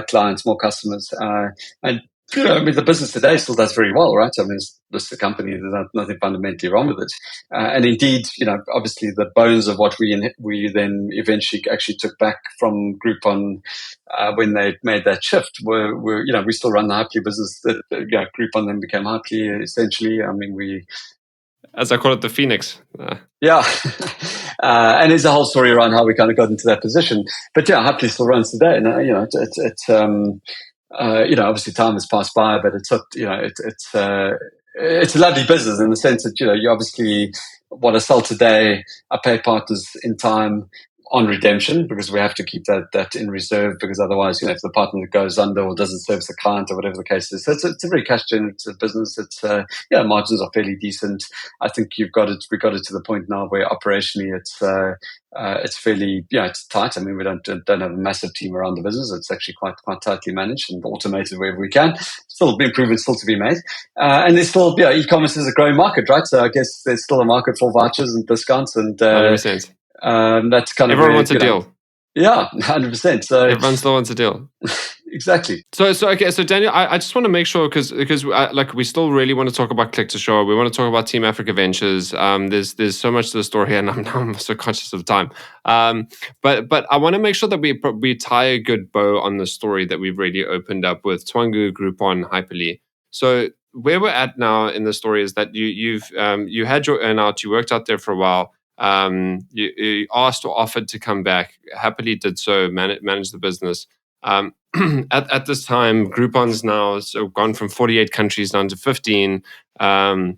clients, more customers, and the business today still does very well, right? I mean, it's a company. There's nothing fundamentally wrong with it. And indeed, obviously the bones of what we then eventually actually took back from Groupon when they made that shift were we still run the Hyperli business. Groupon then became Hyperli essentially. I mean, we, as I call it, the Phoenix. Yeah. And there's a whole story around how we kind of got into that position. But yeah, Hyperli still runs today. And, obviously time has passed by, but it's a lovely business in the sense that, you obviously want to sell today, I pay partners in time on redemption because we have to keep that in reserve because otherwise, if the partner goes under or doesn't service the client or whatever the case is. So it's a very cash generative business. It's, margins are fairly decent. I think we got it to the point now where operationally it's fairly, it's tight. I mean, we don't have a massive team around the business. It's actually quite tightly managed and automated wherever we can. Still improvements still to be made. And there's still, e-commerce is a growing market, right? So I guess there's still a market for vouchers and discounts and, 100%. That's kind of everyone wants a deal. Yeah, 100%. So everyone still wants a deal. Exactly. So Daniel, I just want to make sure because we still really want to talk about Click to Show. We want to talk about Team Africa Ventures. There's so much to the story, and I'm so conscious of time. But I want to make sure that we tie a good bow on the story that we've really opened up with Twangu, Groupon, Hyperli. So where we're at now in the story is that you had your earnout, you worked out there for a while. You asked or offered to come back. Happily did so, manage the business. At this time, Groupon's now gone from 48 countries down to 15, and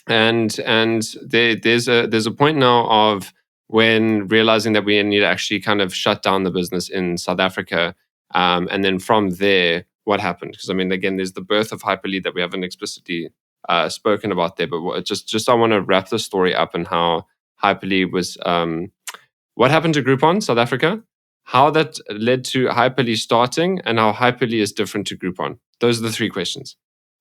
there's a point now of when realizing that we need to actually kind of shut down the business in South Africa, and then from there, what happened? Because I mean, again, there's the birth of Hyperli that we haven't explicitly spoken about there, but just I want to wrap the story up and how Hyperli was, what happened to Groupon South Africa, how that led to Hyperli starting, and how Hyperli is different to Groupon. Those are the three questions.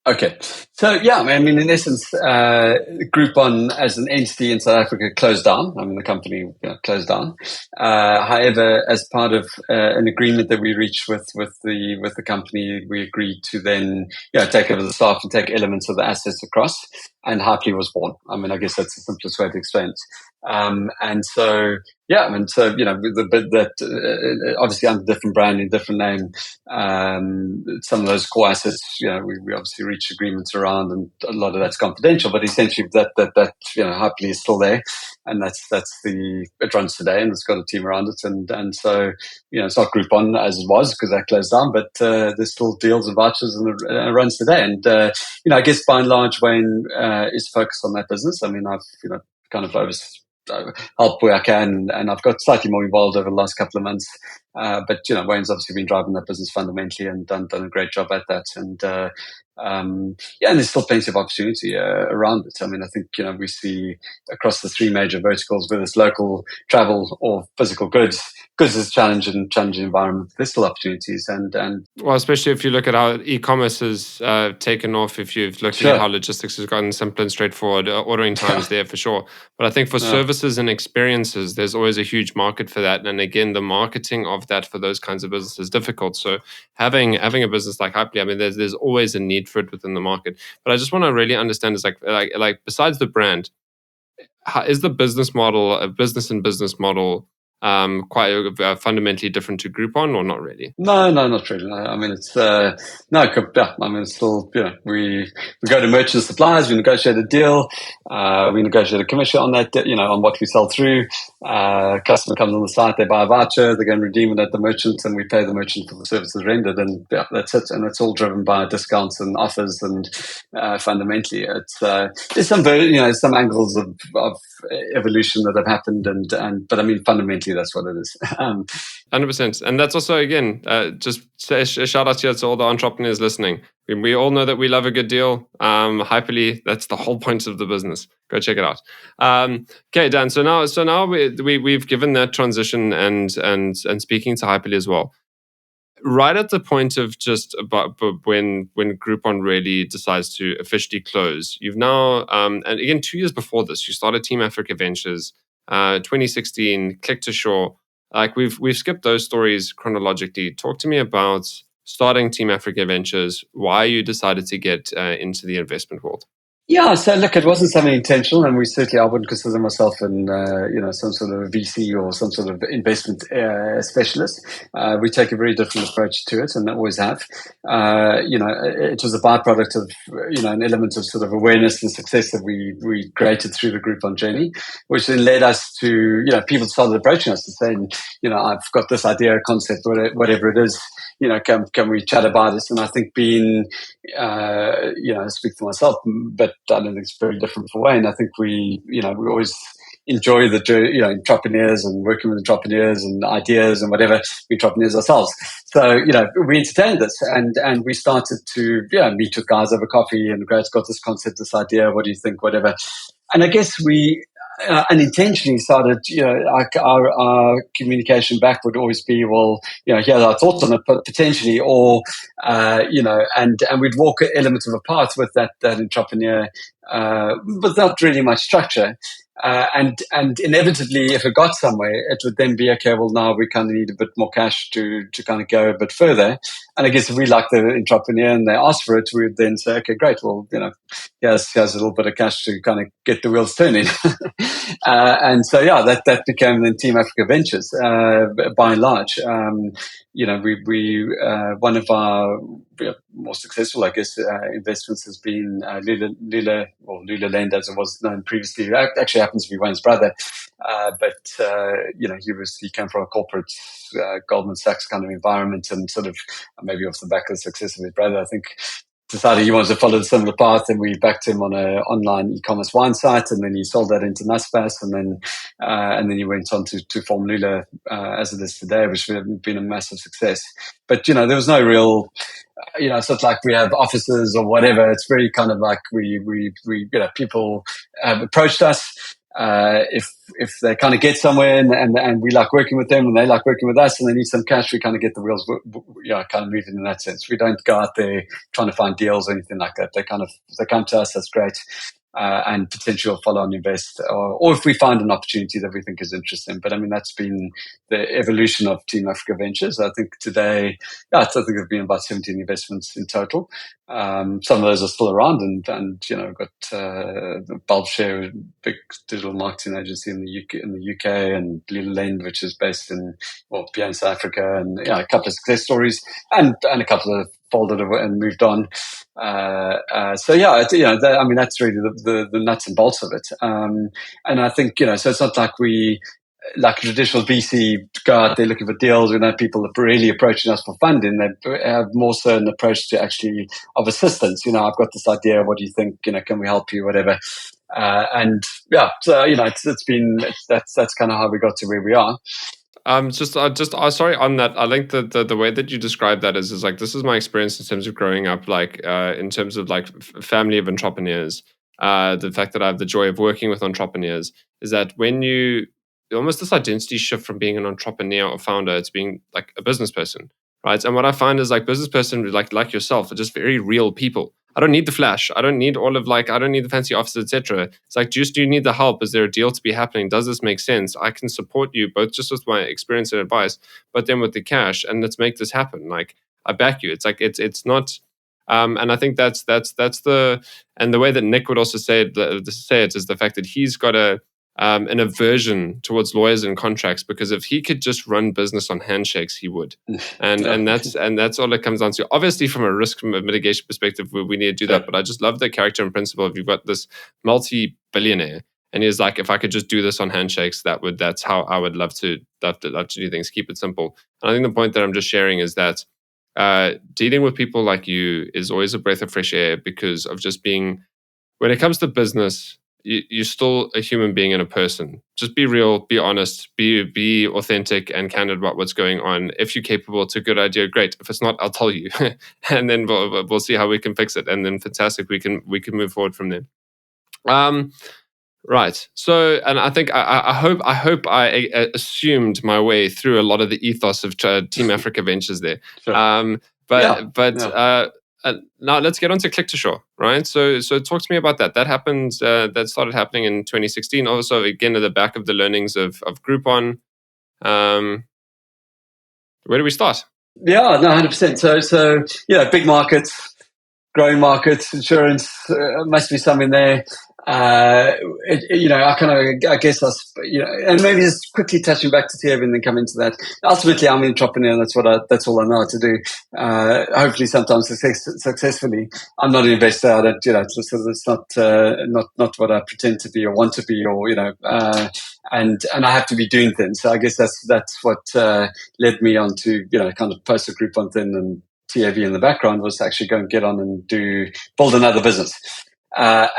Okay. So, I mean, in essence, Groupon as an entity in South Africa closed down. I mean, the company closed down. However, as part of an agreement that we reached with the company, we agreed to then take over the staff and take elements of the assets across, and Hyperli was born. I mean, I guess that's the simplest way to explain it. Obviously under different branding, different name, some of those core assets, we obviously reached agreements around, and a lot of that's confidential, but essentially that Hyperli is still there, and it runs today, and it's got a team around it, and so, it's not Groupon as it was because that closed down, but there's still deals and vouchers, and it runs today, and I guess by and large, Wayne is focused on that business. I mean, I've kind of help where I can, and I've got slightly more involved over the last couple of months. But Wayne's obviously been driving that business fundamentally and done a great job at that. And Yeah, and there's still plenty of opportunity around it. I mean, I think, we see across the three major verticals, whether it's local, travel, or physical goods, is challenging environment. There's still opportunities, and well, especially if you look at how e-commerce has taken off. If you've looked at how logistics has gotten simpler and straightforward, ordering times there for sure. But I think for services and experiences, there's always a huge market for that. And again, the marketing of that for those kinds of businesses is difficult. So having a business like Hyperli, I mean, there's always a need for it within the market. But I just want to really understand is like besides the brand, how, is the business model a business model quite fundamentally different to Groupon, or not really? No, not really. No. I mean, it's no. Yeah, I mean, it's still, we go to merchant suppliers, we negotiate a deal, we negotiate a commission on that, on what we sell through. Customer comes on the site, they buy a voucher, they go and redeem it at the merchant, and we pay the merchant for the services rendered, and that's it. And it's all driven by discounts and offers, and fundamentally, it's there's some angles of evolution that have happened, but I mean, fundamentally, that's what it is. 100%. And that's also, again, just a shout out here to all the entrepreneurs listening. We all know that we love a good deal. Hyperli, that's the whole point of the business. Go check it out. Okay, Dan. So now we've given that transition and speaking to Hyperli as well. Right at the point of just about when Groupon really decides to officially close, you've now and again 2 years before this, you started Team Africa Ventures, 2016, Click to Shore. Like we've skipped those stories chronologically. Talk to me about starting Team Africa Ventures, why you decided to get into the investment world. Yeah, so look, it wasn't something intentional, and I wouldn't consider myself some sort of VC or some sort of investment specialist. We take a very different approach to it, and always have. It was a byproduct of an element of sort of awareness and success that we created through the Groupon journey, which then led us to people started approaching us and saying, I've got this idea, concept, whatever it is. Can we chat about this? And I think I speak for myself, but I don't think it's very different for Wayne. I think we always enjoy the entrepreneurs and working with entrepreneurs and ideas and whatever, entrepreneurs ourselves. So we entertained this and we started to meet with guys over coffee and got this concept, this idea. What do you think? Whatever. And I guess we unintentionally started, our communication back would always be, well, here's our thoughts on it, but potentially, or, and we'd walk elements of a path with that entrepreneur, without really much structure. And inevitably, if it got somewhere, it would then be, okay, well, now we kind of need a bit more cash to kind of go a bit further. And I guess if we like the entrepreneur and they ask for it, we would then say, okay, great. Well, here's a little bit of cash to kind of get the wheels turning. And so, that became then Team Africa Ventures, by and large. One of our more successful, I guess, investments has been Lula Land, as it was known previously. It actually happens to be Wayne's brother, but he came from a corporate Goldman Sachs kind of environment, and sort of maybe off the back of the success of his brother, I think, decided he wanted to follow the similar path, and we backed him on an online e-commerce wine site, and then he sold that into Naspers, and then he went on to form Lula as it is today, which has been a massive success. But there was no real, it's not like we have offices or whatever. It's very kind of like we people have approached us. If they kind of get somewhere and we like working with them and they like working with us and they need some cash, we kind of get the wheels, kind of moving in that sense. We don't go out there trying to find deals or anything like that. They come to us, that's great. And potentially will follow on invest, or if we find an opportunity that we think is interesting. But I mean, that's been the evolution of Team Africa Ventures. I think today, I think there've been about 17 investments in total. Some of those are still around, and we've got Bulbshare, a big digital marketing agency in the UK, and Lula Land, which is based in South Africa, and a couple of success stories, and a couple of folded and moved on. That's really the nuts and bolts of it. And I think, so it's not like we, like a traditional VC, go out there looking for deals. We know people are really approaching us for funding. They have more so an approach to actually of assistance. I've got this idea. What do you think? Can we help you? Whatever. So it's been, that's kind of how we got to where we are. Sorry on that. I think the way that you describe that is like, this is my experience in terms of growing up, like in terms of like family of entrepreneurs. The fact that I have the joy of working with entrepreneurs is that when you almost this identity shift from being an entrepreneur or founder to being like a business person, right? And what I find is like business person like yourself are just very real people. I don't need the flash. I don't need I don't need the fancy offices, etc. It's like, do you need the help? Is there a deal to be happening? Does this make sense? I can support you both just with my experience and advice, but then with the cash, and let's make this happen. Like, I back you. It's like it's not. And I think that's the way that Nick would also say it is the fact that he's got an aversion towards lawyers and contracts, because if he could just run business on handshakes, he would. And that's all it comes down to. Obviously, from a risk mitigation perspective, we need to do that. But I just love the character and principle of, you've got this multi-billionaire, and he's like, if I could just do this on handshakes, that's how I would love to do things. Keep it simple. And I think the point that I'm just sharing is that dealing with people like you is always a breath of fresh air, because of just being, when it comes to business, you're still a human being and a person. Just be real, be honest, be authentic and candid about what's going on. If you're capable, it's a good idea, great. If it's not, I'll tell you, and then we'll see how we can fix it. And then fantastic, we can move forward from there. Right. So, and I think I hope I assumed my way through a lot of the ethos of Team Africa Ventures there. Sure. Now let's get on to Click to Shore, right? So talk to me about that. That happened. That started happening in 2016. Also, again, at the back of the learnings of Groupon. Where do we start? Yeah, no, 100%. So big markets, growing markets, insurance, must be something there. I guess, and maybe just quickly touching back to Thierry and then come into that. Ultimately, I'm an entrepreneur. That's all I know how to do. Hopefully, sometimes successfully. I'm not an investor. I don't, it's not what I pretend to be or want to be, or and I have to be doing things. So I guess that's what led me on to kind of post a Groupon thing, and TAV in the background was actually go and get on and build another business. So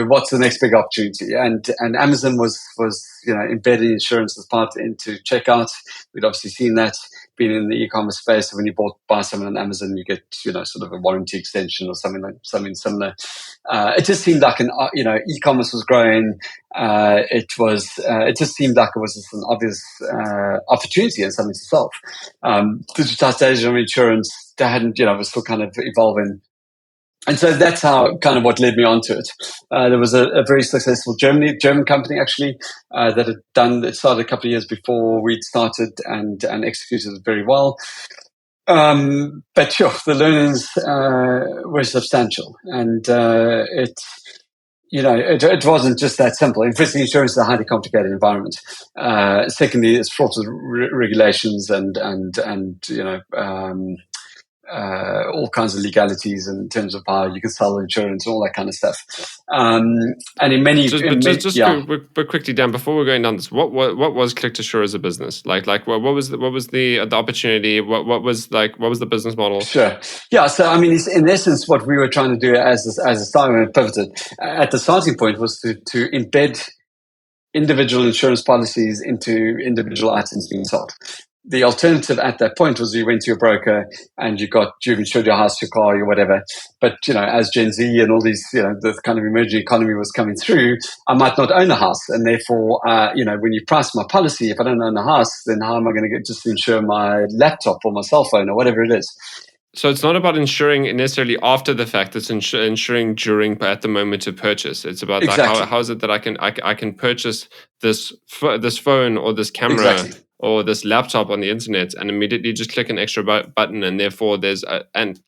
what's the next big opportunity? And Amazon was embedding insurance as part into checkout. We'd obviously seen that being in the e-commerce space. So when you buy something on Amazon, you get sort of a warranty extension or something similar. It just seemed like e-commerce was growing. It just seemed like it was just an obvious opportunity and something to solve. Digitization of insurance, was still kind of evolving. And so that's how kind of what led me onto it. There was a very successful German company actually that started a couple of years before we'd started and executed it very well. But sure, the learnings were substantial, and it wasn't just that simple. Firstly, insurance is a highly complicated environment. Secondly, it's fraught with regulations and all kinds of legalities in terms of how you can sell insurance and all that kind of stuff. And in many, quickly, Dan, before we're going down this, what was Click to Shore as a business? Like what was the opportunity? What was the business model? Sure. Yeah. So I mean, in essence, what we were trying to do as a start when it pivoted at the starting point was to embed individual insurance policies into individual items being sold. The alternative at that point was you went to your broker and you've insured your house, your car, your whatever. But, as Gen Z and all these, the kind of emerging economy was coming through, I might not own a house. And therefore, when you price my policy, if I don't own a house, then how am I going to just insure my laptop or my cell phone or whatever it is? So it's not about insuring necessarily after the fact. It's insuring during, at the moment of purchase. It's about exactly. How is it that I can purchase this phone or this camera exactly. or this laptop on the internet and immediately just click an extra button, and therefore there's and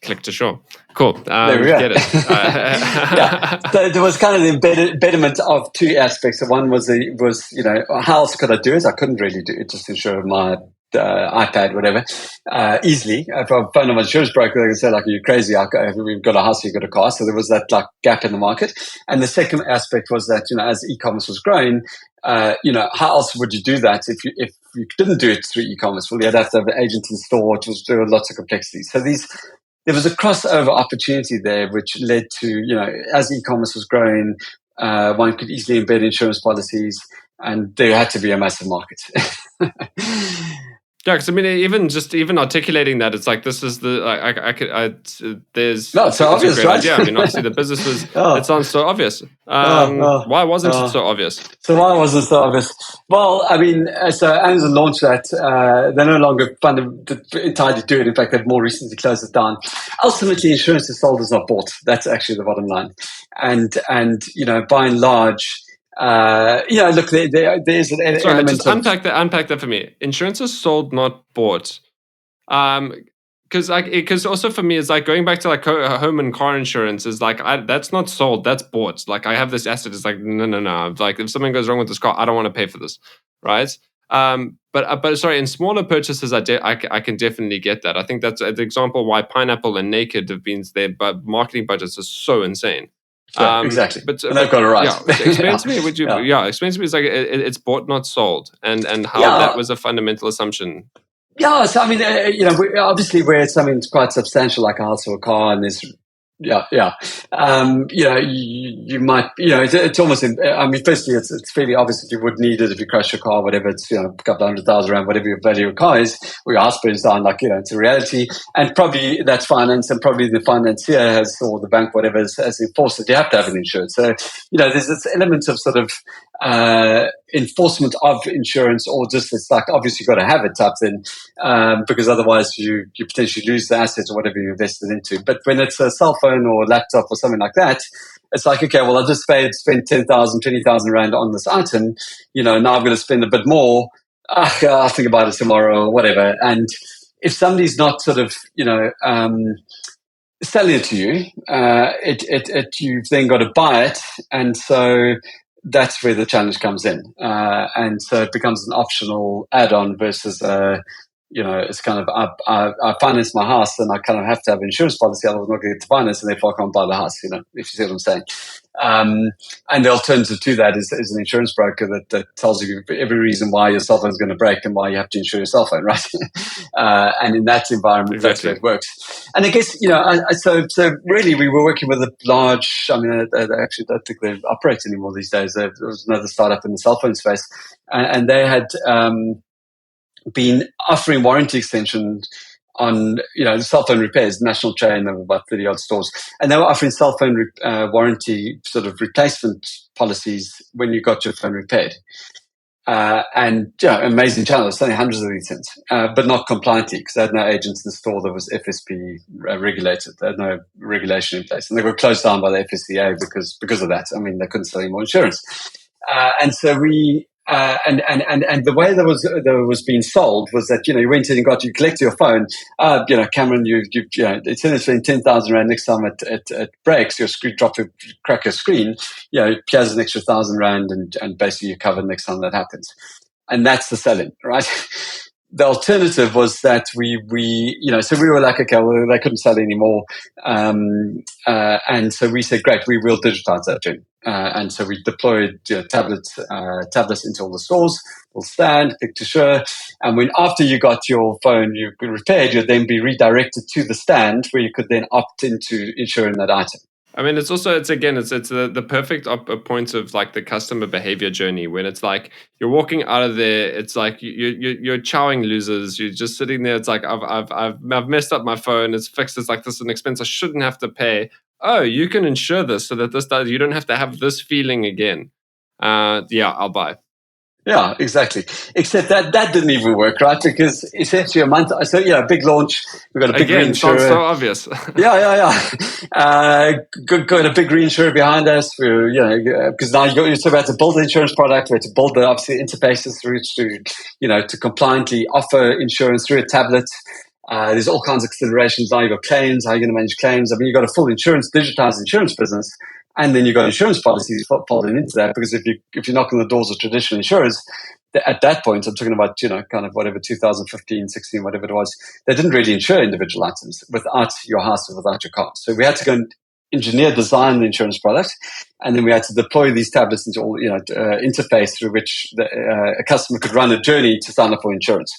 Click to Shore. Cool. There we go. Get it. Yeah. So there was kind of the embedment of two aspects. One was how else could I do it? I couldn't really do it. Just insure my iPad, whatever, easily. If I phone an insurance broker, they can say, you're crazy. We've got a house, you've got a car. So there was that gap in the market. And the second aspect was that, as e-commerce was growing, how else would you do that if you didn't do it through e-commerce? Well, you'd have to have an agent in store. There were lots of complexities. So there was a crossover opportunity there, which led to, as e-commerce was growing, one could easily embed insurance policies. and there had to be a massive market. Yeah, because I mean, even articulating that, it's like this is the there's no, it's so obvious, a great right? idea. I mean, obviously the business was. It sounds so obvious. Oh. Why wasn't it so obvious? So why wasn't it so obvious? Well, I mean, so Amazon launched that. They're no longer entirely do it. In fact, they've more recently closed it down. Ultimately, insurance is sold, is not bought. That's actually the bottom line. And by and large. Look, there's an element just of... unpack that for me. Insurance is sold, not bought. Because also for me, it's like going back to like home and car insurance is like, that's not sold, that's bought. Like I have this asset. It's like, no. Like if something goes wrong with this car, I don't want to pay for this. Right. But sorry, in smaller purchases, I can definitely get that. I think that's the example why Pineapple and Naked have been their marketing budgets are so insane. Sure, exactly. But they've got it right. Yeah, explain to me. Explain to me. It's like it's bought, not sold, and how that was a fundamental assumption. Yeah, so I mean, obviously, where it's something quite substantial like a house or a car, and there's you might, it's almost, I mean, firstly, it's fairly obvious that you would need it if you crash your car, whatever, it's, a couple of $100,000, whatever your value of your car is, or your house burns down, like, it's a reality. And probably that's finance, and probably the financier has, or the bank, whatever, has enforced that you have to have an insurance. So, there's this element of sort of, enforcement of insurance, or just it's like obviously you've got to have it type thing, because otherwise you potentially lose the assets or whatever you invested into. But when it's a cell phone or a laptop or something like that, it's like, okay, well, I just spend 10,000, 20,000 Rand on this item, now I'm going to spend a bit more. I'll think about it tomorrow or whatever. And if somebody's not sort of, selling it to you, you've then got to buy it. And so that's where the challenge comes in. And so it becomes an optional add-on versus, it's kind of, I finance my house and I kind of have to have an insurance policy, otherwise I'm not going to get to finance, and therefore I can't buy the house, if you see what I'm saying. And the alternative to that is an insurance broker that tells you every reason why your cell phone is going to break and why you have to insure your cell phone, right? And in that environment, exactly. That's where it works. And I guess, so really we were working with a large, I mean, I actually don't think they operate anymore these days. There was another startup in the cell phone space, and they had been offering warranty extension on, cell phone repairs, national chain of about 30 odd stores. And they were offering cell phone warranty sort of replacement policies when you got your phone repaired. And amazing channel, selling hundreds of these things, but not compliantly, because they had no agents in the store that was FSP regulated. They had no regulation in place, and they were closed down by the FSCA because of that. I mean, they couldn't sell any more insurance. And so we, and the way that was being sold was that, you went in and you collect your phone, Cameron, it's in spending 10,000 Rand next time it breaks, your screen crack your screen, here's an extra 1,000 Rand and basically you're covered next time that happens. And that's the selling, right? The alternative was that we so we were like, okay, well, they couldn't sell anymore. And so we said, great, we will digitize that journey. And so we deployed tablets into all the stores, will stand, click to show. And when after you got your phone you repaired, you'd then be redirected to the stand where you could then opt into insuring that item. I mean, it's the perfect point of like the customer behavior journey, when it's like you're walking out of there, it's like you're chowing losers. You're just sitting there. It's like I've messed up my phone. It's fixed. It's like, this is an expense I shouldn't have to pay. Oh, you can insure this so that you don't have to have this feeling again. I'll buy. Yeah, exactly. Except that didn't even work, right? Because essentially a month, so big launch. We've got a big reinsurer. Sounds so obvious. Got a big reinsurer behind us. Because now we have to build the insurance product. We have to build the obviously interfaces through which to compliantly offer insurance through a tablet. There's all kinds of considerations. Now you've got claims. How are you going to manage claims? I mean, you've got a full digitized insurance business. And then you've got insurance policies folding into that, because if you knock on the doors of traditional insurers, at that point, I'm talking about, kind of whatever, 2015, 16, whatever it was, they didn't really insure individual items without your house or without your car. So we had to go and design the insurance product, and then we had to deploy these tablets into all, interface through which a customer could run a journey to sign up for insurance.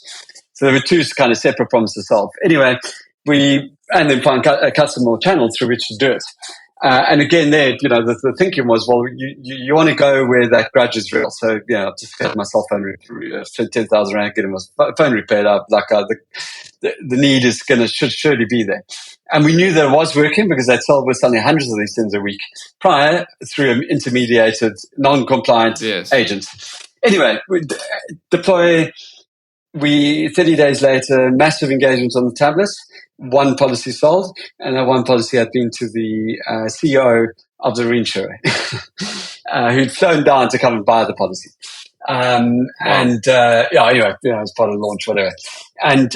So there were two kind of separate problems to solve. Anyway, and then find a customer channel through which to do it. And again, there, the thinking was, well, you want to go where that grudge is real. So, I've just had my cell phone, spent 10,000 rand getting my phone repaired up. The need is should surely be there. And we knew that it was working because we're selling hundreds of these things a week prior through intermediated, non-compliant agents. Anyway, we deploy. 30 days later, massive engagement on the tablets, one policy sold, and that one policy had been to the CEO of the reinsurer, who'd flown down to come and buy the policy. Anyway, as part of the launch, whatever. And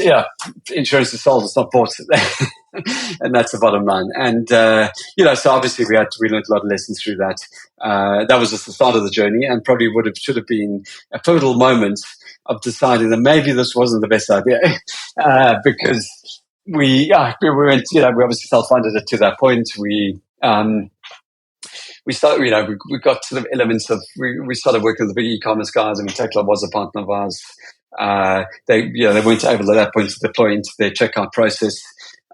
insurance is sold, it's not bought. And that's the bottom line. And, so obviously we learned a lot of lessons through that. That was just the start of the journey, and probably should have been a pivotal moment of deciding that maybe this wasn't the best idea, because we went, we obviously self-funded it to that point. We started, we got sort of elements of, we started working with the big e-commerce guys. I mean, Tekla was a partner of ours. They weren't able at that point to deploy into their checkout process.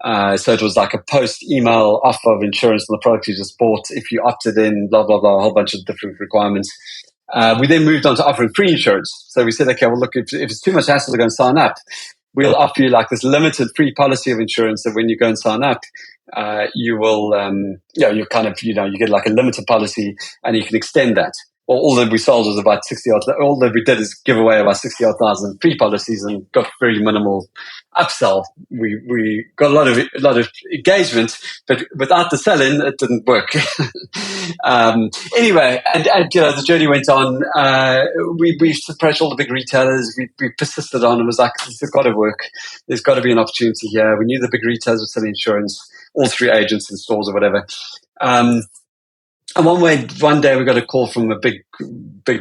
So it was like a post-email offer of insurance on the product you just bought if you opted in, blah, blah, blah, a whole bunch of different requirements. We then moved on to offering free insurance. So we said, okay, well, look, if it's too much hassle to go and sign up, we'll offer you like this limited free policy of insurance that when you go and sign up, you will, you kind of, you get like a limited policy and you can extend that. Well, all that we sold was about 60 odd. All that we did is give away about 60 odd thousand free policies and got very minimal upsell. We got a lot of engagement, but without the selling, it didn't work. Anyway, and the journey went on. We approached all the big retailers. We persisted on. It was like, this has got to work. There's got to be an opportunity here. We knew the big retailers were selling insurance, all through agents and stores or whatever. And one day we got a call from a big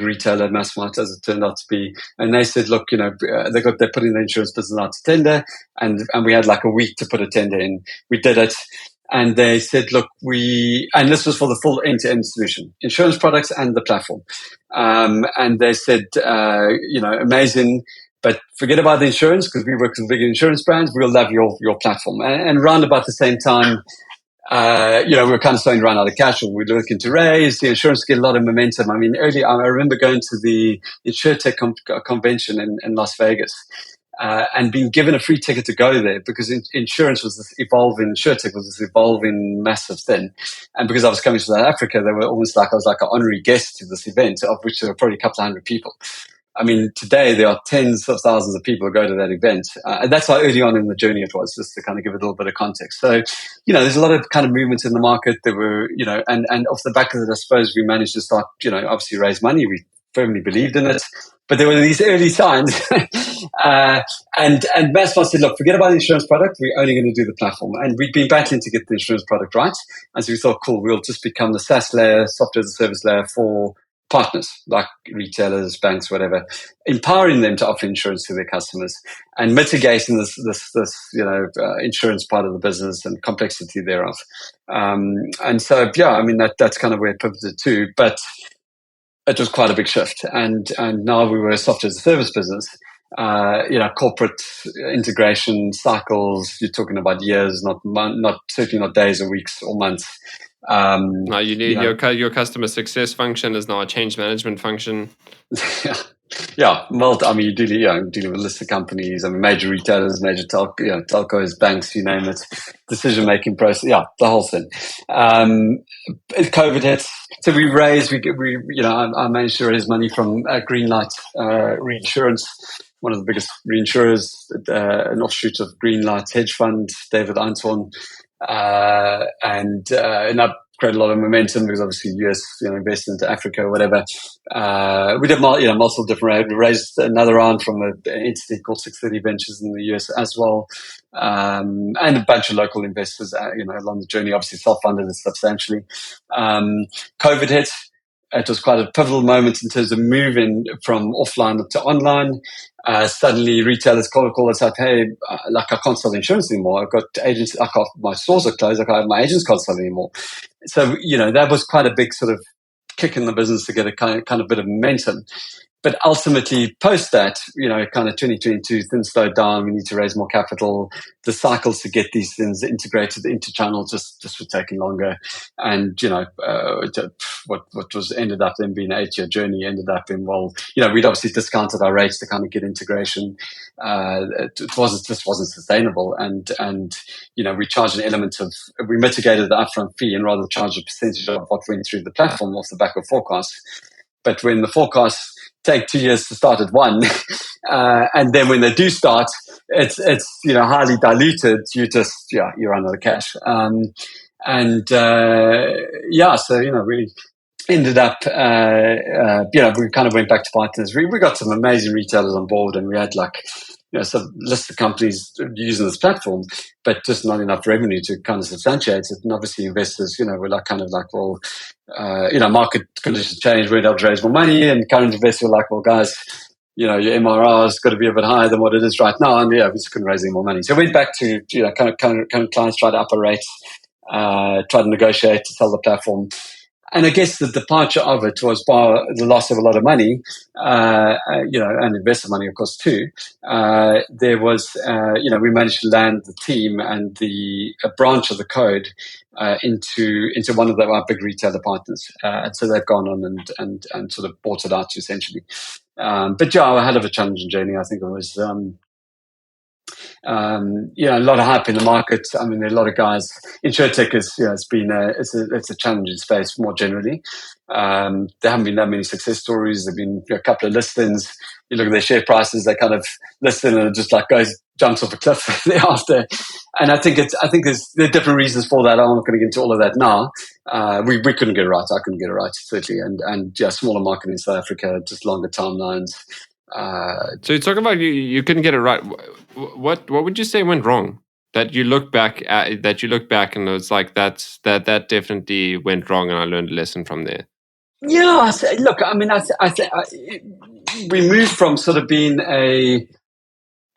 retailer, Massmart, as it turned out to be, and they said, look, they're putting the insurance business out to tender, and we had like a week to put a tender in. We did it, and they said, look, and this was for the full end-to-end solution, insurance products and the platform. And they said, amazing, but forget about the insurance because we work with big insurance brands. We'll love your platform. And around about the same time, we were kind of starting to run out of cash, and we were looking to raise. The insurance get a lot of momentum. I mean, early, I remember going to the insurtech convention in Las Vegas, and being given a free ticket to go there because insurance was this insurtech was this evolving massive thing. And because I was coming to South Africa, they were almost like I was like an honorary guest to this event, of which there were probably a couple of hundred people. I mean, today there are tens of thousands of people who go to that event. And that's how early on in the journey it was, just to kind of give it a little bit of context. So, there's a lot of kind of movements in the market. There were, and off the back of it, I suppose we managed to start, obviously raise money. We firmly believed in it. But there were these early signs. And Massmart said, look, forget about the insurance product. We're only going to do the platform. And we'd been battling to get the insurance product right. And so we thought, cool, we'll just become the SaaS layer, software as a service layer for partners like retailers, banks, whatever, empowering them to offer insurance to their customers and mitigating this insurance part of the business and complexity thereof. And so, that's kind of where it pivoted to, but it was quite a big shift. And now we were a software as a service business. Corporate integration cycles, you're talking about years, certainly not days or weeks or months. Now you need your customer success function is now a change management function. You're dealing with listed companies, major retailers, major telcos, banks, you name it, decision-making process, the whole thing. COVID hit, so we raised, I managed to raise money from Greenlight Reinsurance, one of the biggest reinsurers, an offshoot of Greenlight hedge fund, David Einhorn. And that created a lot of momentum because obviously US, invested into Africa or whatever. We did, multiple different, we raised another round from an entity called 630 Ventures in the US as well. And a bunch of local investors, along the journey, obviously self-funded it substantially. COVID hit. It was quite a pivotal moment in terms of moving from offline to online. Suddenly retailers call us up, hey, I can't sell insurance anymore. I've got agents, my stores are closed. My agents can't sell anymore. So, that was quite a big sort of kick in the business to get a kind of bit of momentum. but ultimately, post that, kind of 2022, things slowed down. We need to raise more capital. The cycles to get these things integrated into channels just were taking longer. And, what was ended up in being an 8-year journey ended up in, we'd obviously discounted our rates to kind of get integration. It wasn't sustainable. And, we charged we mitigated the upfront fee and rather charged a percentage of what went through the platform off the back of forecasts. But when the forecasts take 2 years to start at one, and then when they do start, it's highly diluted. You run out of cash. So we ended up, we kind of went back to partners. We got some amazing retailers on board, and we had some listed companies using this platform, but just not enough revenue to kind of substantiate it. And obviously investors, were market conditions changed, we're able to raise more money, and current investors were like, well, guys, your MRR has got to be a bit higher than what it is right now. And we just couldn't raise any more money. So we went back to, kind of clients tried to up our rates, tried to negotiate to sell the platform. And I guess the departure of it was by the loss of a lot of money, and investor money, of course, too. There was, we managed to land the team and a branch of the code into one of our big retailer partners. And so they've gone on and sort of bought it out essentially. But a hell of a challenging journey. I think it was, a lot of hype in the market. I mean, there are a lot of guys. Insurtech is, it's a challenging space more generally. There haven't been that many success stories. There've been a couple of listings. You look at their share prices; they kind of listen and it just jumps off a cliff thereafter. And I think there are different reasons for that. I'm not going to get into all of that now. We couldn't get it right. I couldn't get it right, certainly. And smaller market in South Africa, just longer timelines. So you talk about you couldn't get it right. What would you say went wrong? That you look back and it's like that definitely went wrong, and I learned a lesson from there. Yeah, look, I mean, we moved from sort of being a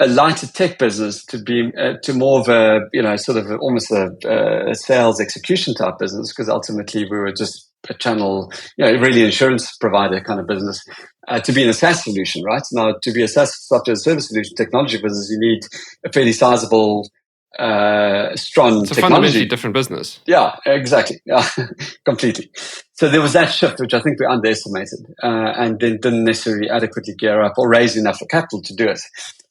lighter tech business to being to more of a sort of almost a sales execution type business, because ultimately we were just a channel, really insurance provider kind of business, to be in a SaaS solution, right? Now, to be a SaaS software service solution technology business, you need a fairly sizable, strong it's a technology. Fundamentally different business. Yeah, exactly. Yeah, completely. So there was that shift, which I think we underestimated, and then didn't necessarily adequately gear up or raise enough capital to do it.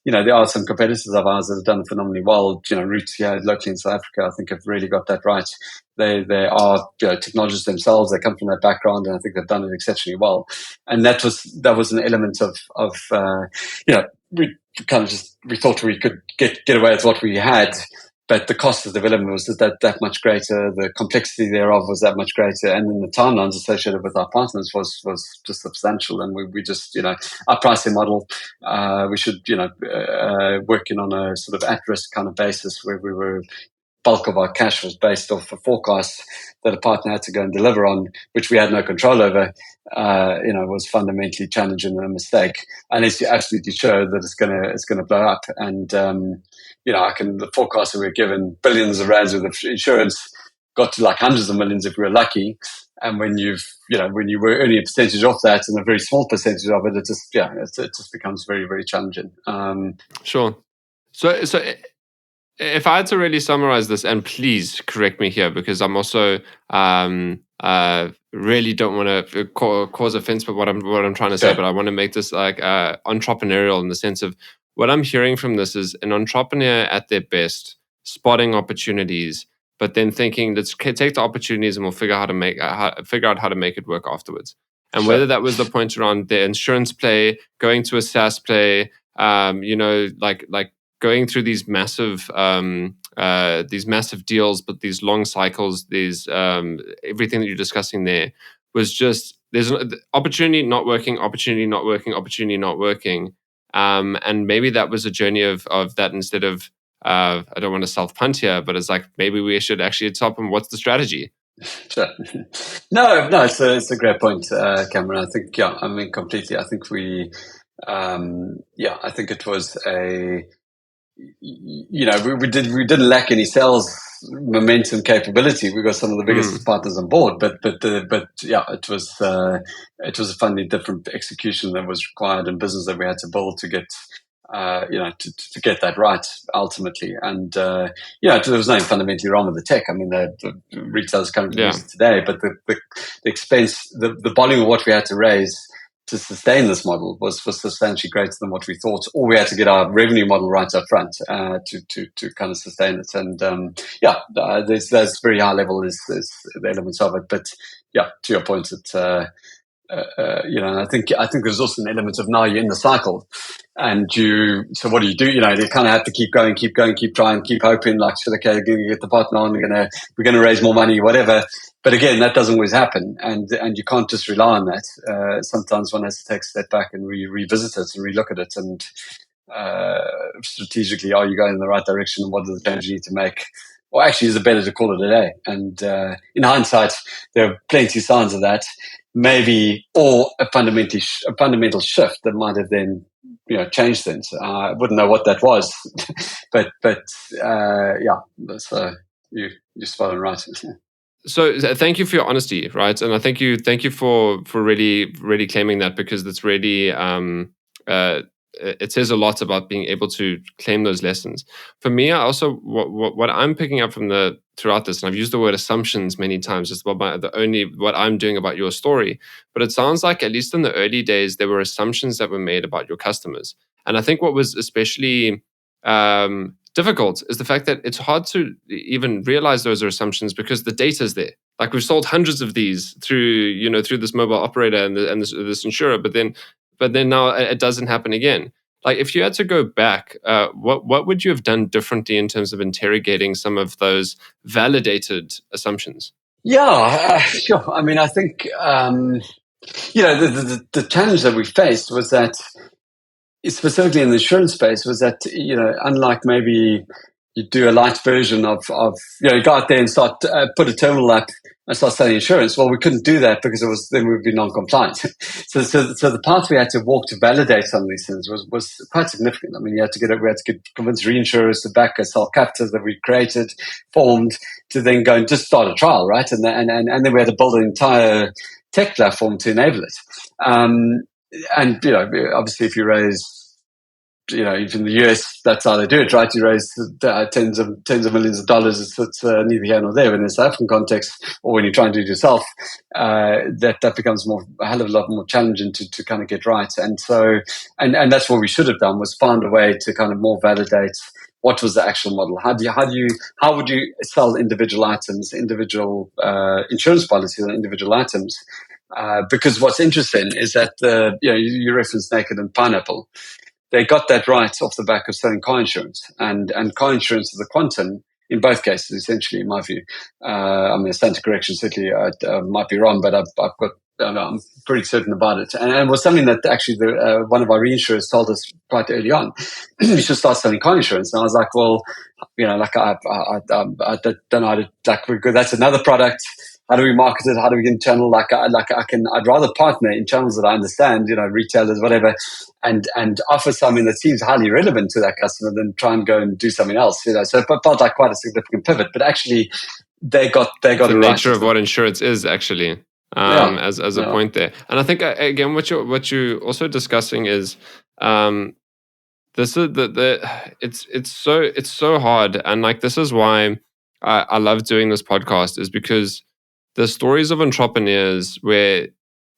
There are some competitors of ours that have done phenomenally well. Roots here locally in South Africa, I think, have really got that right. They are technologists themselves. They come from that background, and I think they've done it exceptionally well. And that was an element of we kind of we thought we could get away with what we had. But the cost of development was that much greater. The complexity thereof was that much greater, and then the timelines associated with our partners was just substantial. And we just, our pricing model, we should, working on a sort of at-risk kind of basis where we were. Bulk of our cash was based off a forecast that a partner had to go and deliver on, which we had no control over. Was fundamentally challenging and a mistake, unless you absolutely show that it's gonna blow up. And the forecast that we were given billions of rands with the insurance got to like hundreds of millions if we were lucky. And when you were earning a percentage off that and a very small percentage of it, it just becomes very, very challenging. Sure. So. If I had to really summarize this, and please correct me here, because I'm also really don't want to cause offense by what I'm trying to say, but I want to make this like entrepreneurial in the sense of what I'm hearing from this is an entrepreneur at their best, spotting opportunities, but then thinking, let's take the opportunities and we'll figure out how to make it work afterwards. And whether that was the point around the insurance play, going to a SaaS play, like going through these massive deals, but these long cycles, everything that you're discussing there was just there's an opportunity not working, and maybe that was a journey of that instead of I don't want to self punt here, but it's like maybe we should actually top them. What's the strategy? Sure. No, it's a great point, Cameron. I think completely. I think I think it was we didn't lack any sales momentum capability. We got some of the biggest partners on board, but yeah, it was a funny different execution that was required and business that we had to build to get to get that right ultimately. And there was nothing fundamentally wrong with the tech. I mean, the retailers currently use it today, but the expense, the volume of what we had to raise to sustain this model was substantially greater than what we thought, or we had to get our revenue model right up front to kind of sustain it. And there's very high level is the elements of it. But yeah, to your point, I think there's also an element of now you're in the cycle, and so what do? You kind of have to keep going, keep trying, keep hoping. Like, okay, we're going to get the partner on, we're going to raise more money, whatever. But again, that doesn't always happen, and you can't just rely on that. Sometimes one has to take a step back and revisit it and relook at it, and strategically, are you going in the right direction, and what are the changes you need to make? Or actually, is it better to call it a day? And in hindsight, there are plenty of signs of that. Maybe, or a fundamental shift that might have then, changed things. I wouldn't know what that was, but so you're spot on right. So thank you for your honesty, right? And I thank you for really, really claiming that, because that's really it says a lot about being able to claim those lessons. For me, I also what I'm picking up from throughout this, and I've used the word assumptions many times, just about what I'm doing about your story. But it sounds like, at least in the early days, there were assumptions that were made about your customers. And I think what was especially difficult is the fact that it's hard to even realize those are assumptions, because the data's there. Like, we've sold hundreds of these through this mobile operator and this insurer, but then now it doesn't happen again. Like, if you had to go back, what would you have done differently in terms of interrogating some of those validated assumptions? Yeah, sure. I mean, I think the challenge that we faced was that, specifically in the insurance space, was that, unlike maybe you do a light version of you go out there and start put a terminal app and start selling insurance. Well, we couldn't do that because then we'd be non-compliant. so the path we had to walk to validate some of these things was quite significant. I mean, we had to convince reinsurers to back a self captive that we created, formed, to then go and just start a trial, right? And then we had to build an entire tech platform to enable it. And obviously, if you raise, even the US, that's how they do it, right? You raise tens of millions of dollars. It's neither here nor there. But in the South African context, or when you try and do it yourself, that becomes a hell of a lot more challenging to kind of get right. And so, and that's what we should have done, was find a way to kind of more validate what was the actual model. How would you sell individual items, individual insurance policies on individual items? Because what's interesting is that you referenced Naked and Pineapple. They got that right off the back of selling car insurance, and car insurance is a quantum in both cases, essentially, in my view. I mean, a stand to correction, certainly I might be wrong, but I'm pretty certain about it. And it was something that actually one of our reinsurers told us quite early on. We should start selling car insurance. And I was like, well, I don't know how to, that's another product. How do we market it? How do we get in channel? I'd rather partner in channels that I understand, retailers, whatever, and offer something that seems highly relevant to that customer than try and go and do something else, So it felt like quite a significant pivot, but actually they got the nature of what insurance is actually, as a point there. And I think, again, what you're also discussing is, this is it's so hard. And like, this is why I love doing this podcast, is because the stories of entrepreneurs where,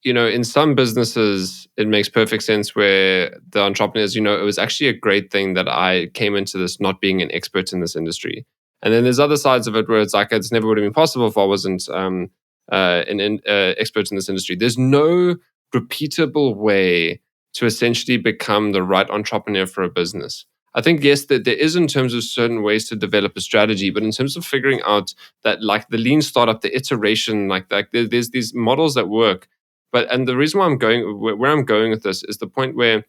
in some businesses, it makes perfect sense, where the entrepreneurs, it was actually a great thing that I came into this not being an expert in this industry. And then there's other sides of it where it's like, it's never would have been possible if I wasn't an expert in this industry. There's no repeatable way to essentially become the right entrepreneur for a business. I think, yes, that there is, in terms of certain ways to develop a strategy, but in terms of figuring out that, like, the lean startup, the iteration, like there's these models that work. And the reason why where I'm going with this is the point where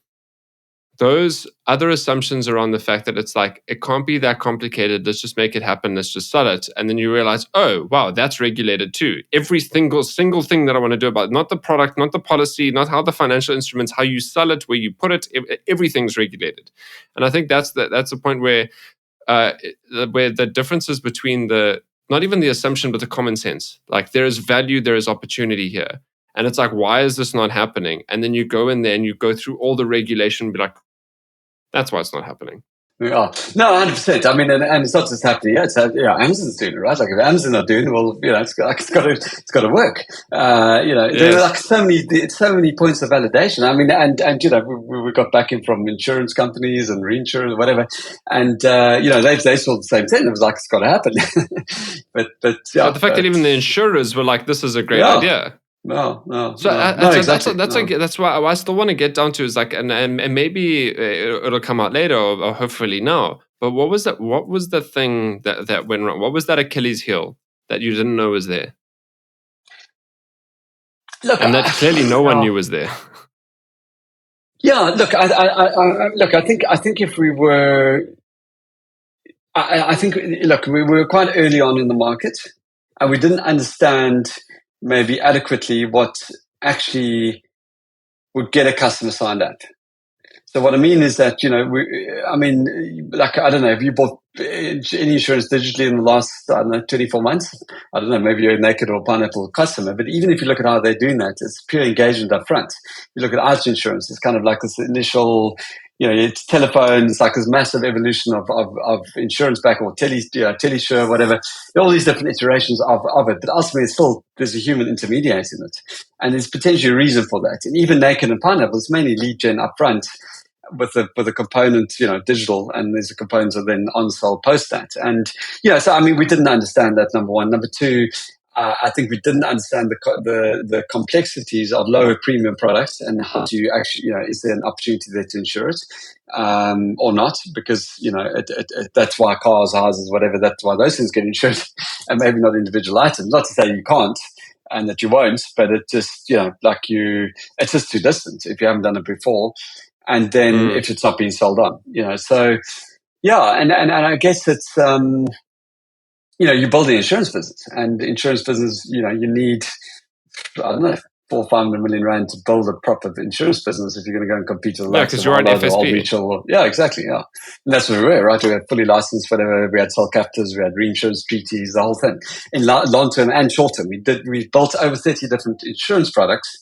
those other assumptions around the fact that it's like, it can't be that complicated, let's just make it happen, let's just sell it. And then you realize, oh, wow, that's regulated too. Every single thing that I want to do about it, not the product, not the policy, not how the financial instruments, how you sell it, where you put it, everything's regulated. And I think that's the point where where the differences between not even the assumption, but the common sense. Like there is value, there is opportunity here. And it's like, why is this not happening? And then you go in there and you go through all the regulation and be like, that's why it's not happening. Yeah, no, 100%. I mean, and it's not just happening. Yeah, Amazon's doing it, right? Like if Amazon's not doing it, well, it's got to work. There are like so many points of validation. I mean, and we got backing from insurance companies and reinsurers, whatever, and they saw the same thing. It was like it's got to happen. but the fact that even the insurers were like, this is a great idea. No. Exactly. That's why I still want to get down to is like, and maybe it'll come out later or hopefully now. But what was that? What was the thing that went wrong? What was that Achilles heel that you didn't know was there? Look, and that clearly no one knew was there. Yeah, look, I think if we were, we were quite early on in the market, and we didn't understand maybe adequately what actually would get a customer signed up. So what I mean is that, I don't know, if you bought any insurance digitally in the last, 24 months, I don't know, maybe you're a Naked or Pineapple customer, but even if you look at how they're doing that, it's pure engagement up front. You look at auto insurance, it's kind of like this initial, it's telephone, it's like this massive evolution of insurance back or telesure, whatever, all these different iterations of it. But ultimately, there's a human intermediate in it. And there's potentially a reason for that. And even Naked and Pineapple, it's mainly lead gen up front with the component, digital, and there's a component of then on-sell post that. And, so, I mean, we didn't understand that, number one. Number two, I think we didn't understand the complexities of lower premium products and how to actually, is there an opportunity there to insure it or not? Because, that's why cars, houses, whatever, that's why those things get insured and maybe not individual items. Not to say you can't and that you won't, but it just, it's just too distant if you haven't done it before. And then if it's not being sold on, so yeah. And I guess it's, you build the insurance business, and insurance business, you need, I don't know, 400 or 500 million rand to build a proper insurance business if you're going to go and compete with because you're an FSP. Yeah, exactly. Yeah. And that's what we were, right? We had fully licensed, whatever. We had sole captives, we had reinsurance treaties, the whole thing in long term and short term. We built over 30 different insurance products.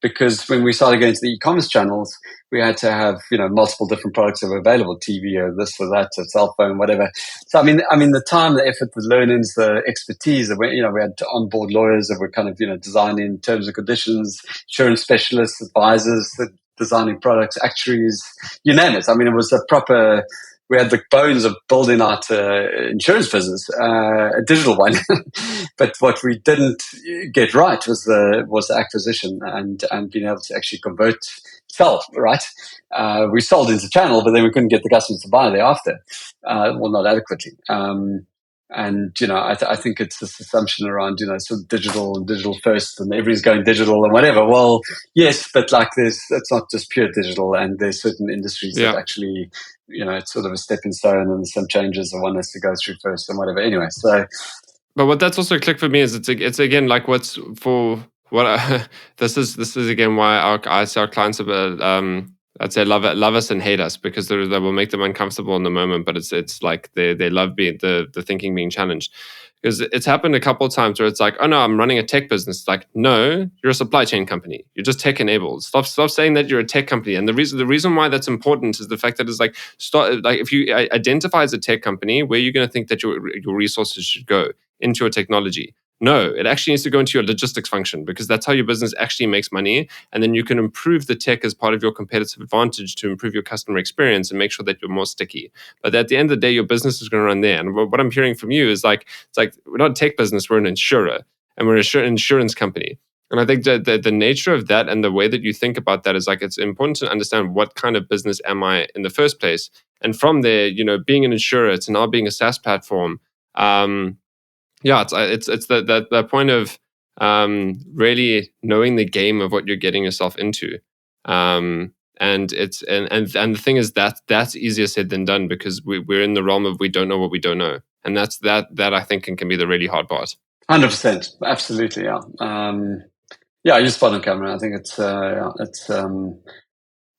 Because when we started going to the e-commerce channels, we had to have, multiple different products that were available, TV or this or that, or cell phone, whatever. So, I mean, the time, the effort, the learnings, the expertise that we had to onboard lawyers that were kind of, designing terms and conditions, insurance specialists, advisors, designing products, actuaries, you name it. I mean, it was a proper, we had the bones of building out insurance business, a digital one. But what we didn't get right was the acquisition and being able to actually sell, right? We sold into channel, but then we couldn't get the customers to buy thereafter. Not adequately. I think it's this assumption around, sort of digital and digital first and everything's going digital and whatever. Well, yes, but like it's not just pure digital, and there's certain industries that actually, it's sort of a stepping stone and some changes that one has to go through first and whatever. Anyway, so. But what that's also clicked for me is it's again like what's for what this is again why I see our clients I'd say love us and hate us, because they will make them uncomfortable in the moment, but it's like they love being the thinking being challenged. Because it's happened a couple of times where it's like, oh no, I'm running a tech business. It's like, no, you're a supply chain company. You're just tech enabled. Stop saying that you're a tech company. And the reason why that's important is the fact that it's like, if you identify as a tech company, where you're going to think that your resources should go into your technology. No, it actually needs to go into your logistics function, because that's how your business actually makes money. And then you can improve the tech as part of your competitive advantage to improve your customer experience and make sure that you're more sticky. But at the end of the day, your business is going to run there. And what I'm hearing from you is like, it's like, we're not a tech business, we're an insurer, and we're an insurance company. And I think that the nature of that and the way that you think about that is like, it's important to understand what kind of business am I in the first place. And from there, being an insurer, it's now being a SaaS platform. It's the point of really knowing the game of what you're getting yourself into, and the thing is that's easier said than done, because we're in the realm of we don't know what we don't know, and that I think can be the really hard part. 100%, absolutely, yeah. You're spot on, Cameron. I think it's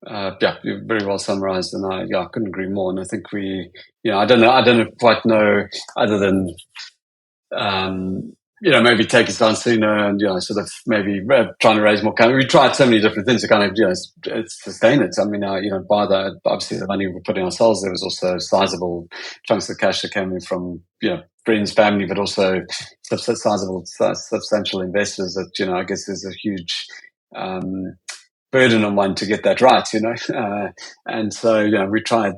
you very well summarized, and I couldn't agree more. And I think I don't quite know other than, maybe take us on sooner and, sort of maybe trying to raise more capital. We tried so many different things to kind of, sustain it. I mean, by obviously the money we put in ourselves, there was also sizable chunks of cash that came in from, friends, family, but also substantial investors that, I guess there's a huge, burden on one to get that right, and so, we tried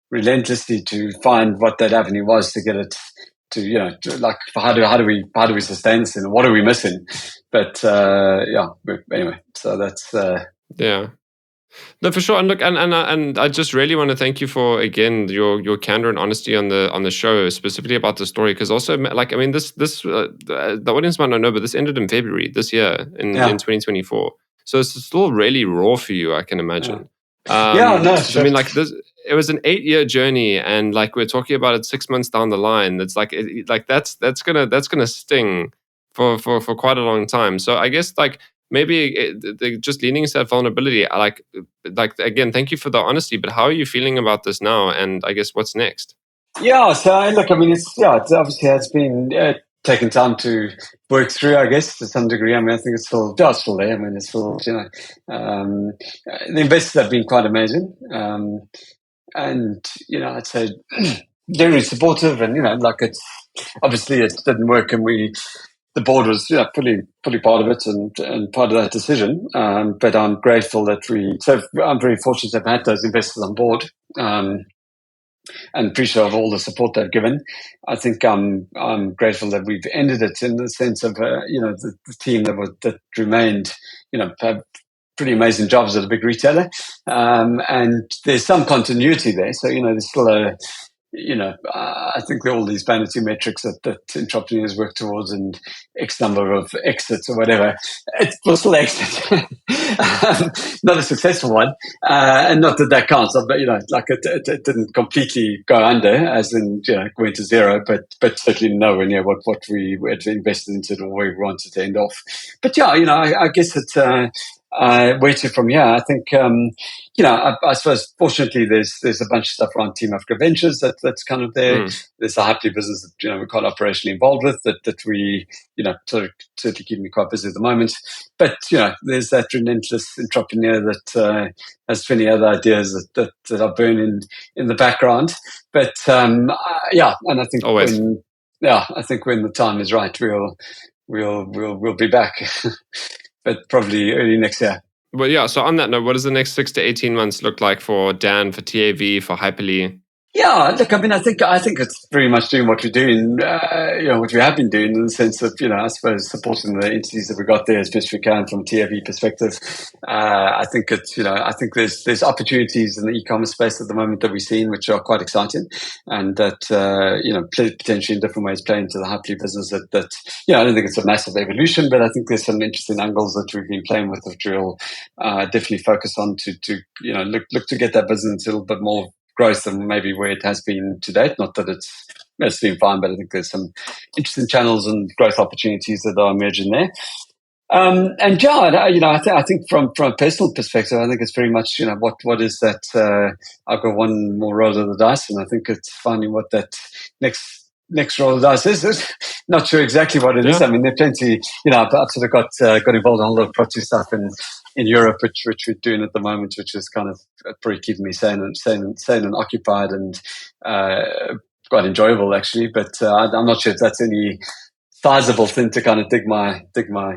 relentlessly to find what that avenue was to get it like how do we sustain this and what are we missing? But anyway, so that's yeah. No, for sure. And look, and I just really want to thank you for, again, your candor and honesty on the show, specifically about the story, because also, like, I mean, this the audience might not know, but this ended in February this year in 2024. So it's still really raw for you, I can imagine. No, sure. I mean, like this, it was an 8-year journey, and like we're talking about it 6 months down the line. It's like that's gonna sting for quite a long time. So I guess like maybe just leaning into that vulnerability, like again, thank you for the honesty. But how are you feeling about this now? And I guess what's next? Yeah, so look, I mean, it obviously has been taken time to work through, I guess, to some degree. I mean, I think it's still there. I mean, it's still, the investors have been quite amazing. And, I'd say generally supportive and, like it's, obviously it didn't work and the board was, fully part of it and part of that decision. But I'm grateful that I'm very fortunate to have had those investors on board. And appreciative of all the support they've given. I think I'm grateful that we've ended it in the sense of the team that remained have pretty amazing jobs at a big retailer, and there's some continuity there. So there's still I think all these vanity metrics that entrepreneurs work towards and X number of exits or whatever, it was still exit. Not a successful one. And not that counts, but, like it didn't completely go under, as in, went to zero, but certainly nowhere near what we had invested into or where we wanted to end off. But yeah, I guess it's, where to from here. I think, I suppose fortunately there's a bunch of stuff around Team Africa Ventures that's kind of there. There's a Hyperli business that we're quite operationally involved with that we sort of certainly keep me quite busy at the moment. But there's that relentless entrepreneur that has plenty other ideas that are burning in the background. But and I think always. I think when the time is right, we'll be back. But probably early next year. Well, yeah. So on that note, what does the next 6 to 18 months look like for Dan, for TAV, for Hyperli? Yeah, look, I mean, I think it's very much doing what we're doing, what we have been doing in the sense of, I suppose supporting the entities that we got there as best we can from a TAV perspective. I think I think there's opportunities in the e-commerce space at the moment that we're seeing, which are quite exciting, and that potentially in different ways play into the Hyperli business. That I don't think it's a massive evolution, but I think there's some interesting angles that we've been playing with, which we'll definitely focus on to look to get that business a little bit more growth than maybe where it has been to date. Not that it's been fine, but I think there's some interesting channels and growth opportunities that are emerging there. And I think from a personal perspective, I think it's very much what is that? I've got one more roll of the dice, and I think it's finding what that next roll of the dice is. Not sure exactly what it is. I mean, there's plenty. I've sort of got involved in a whole lot of project stuff in Europe, which we're doing at the moment, which is kind of pretty keeping me sane and occupied and quite enjoyable actually. But I'm not sure if that's any sizable thing to kind of dig my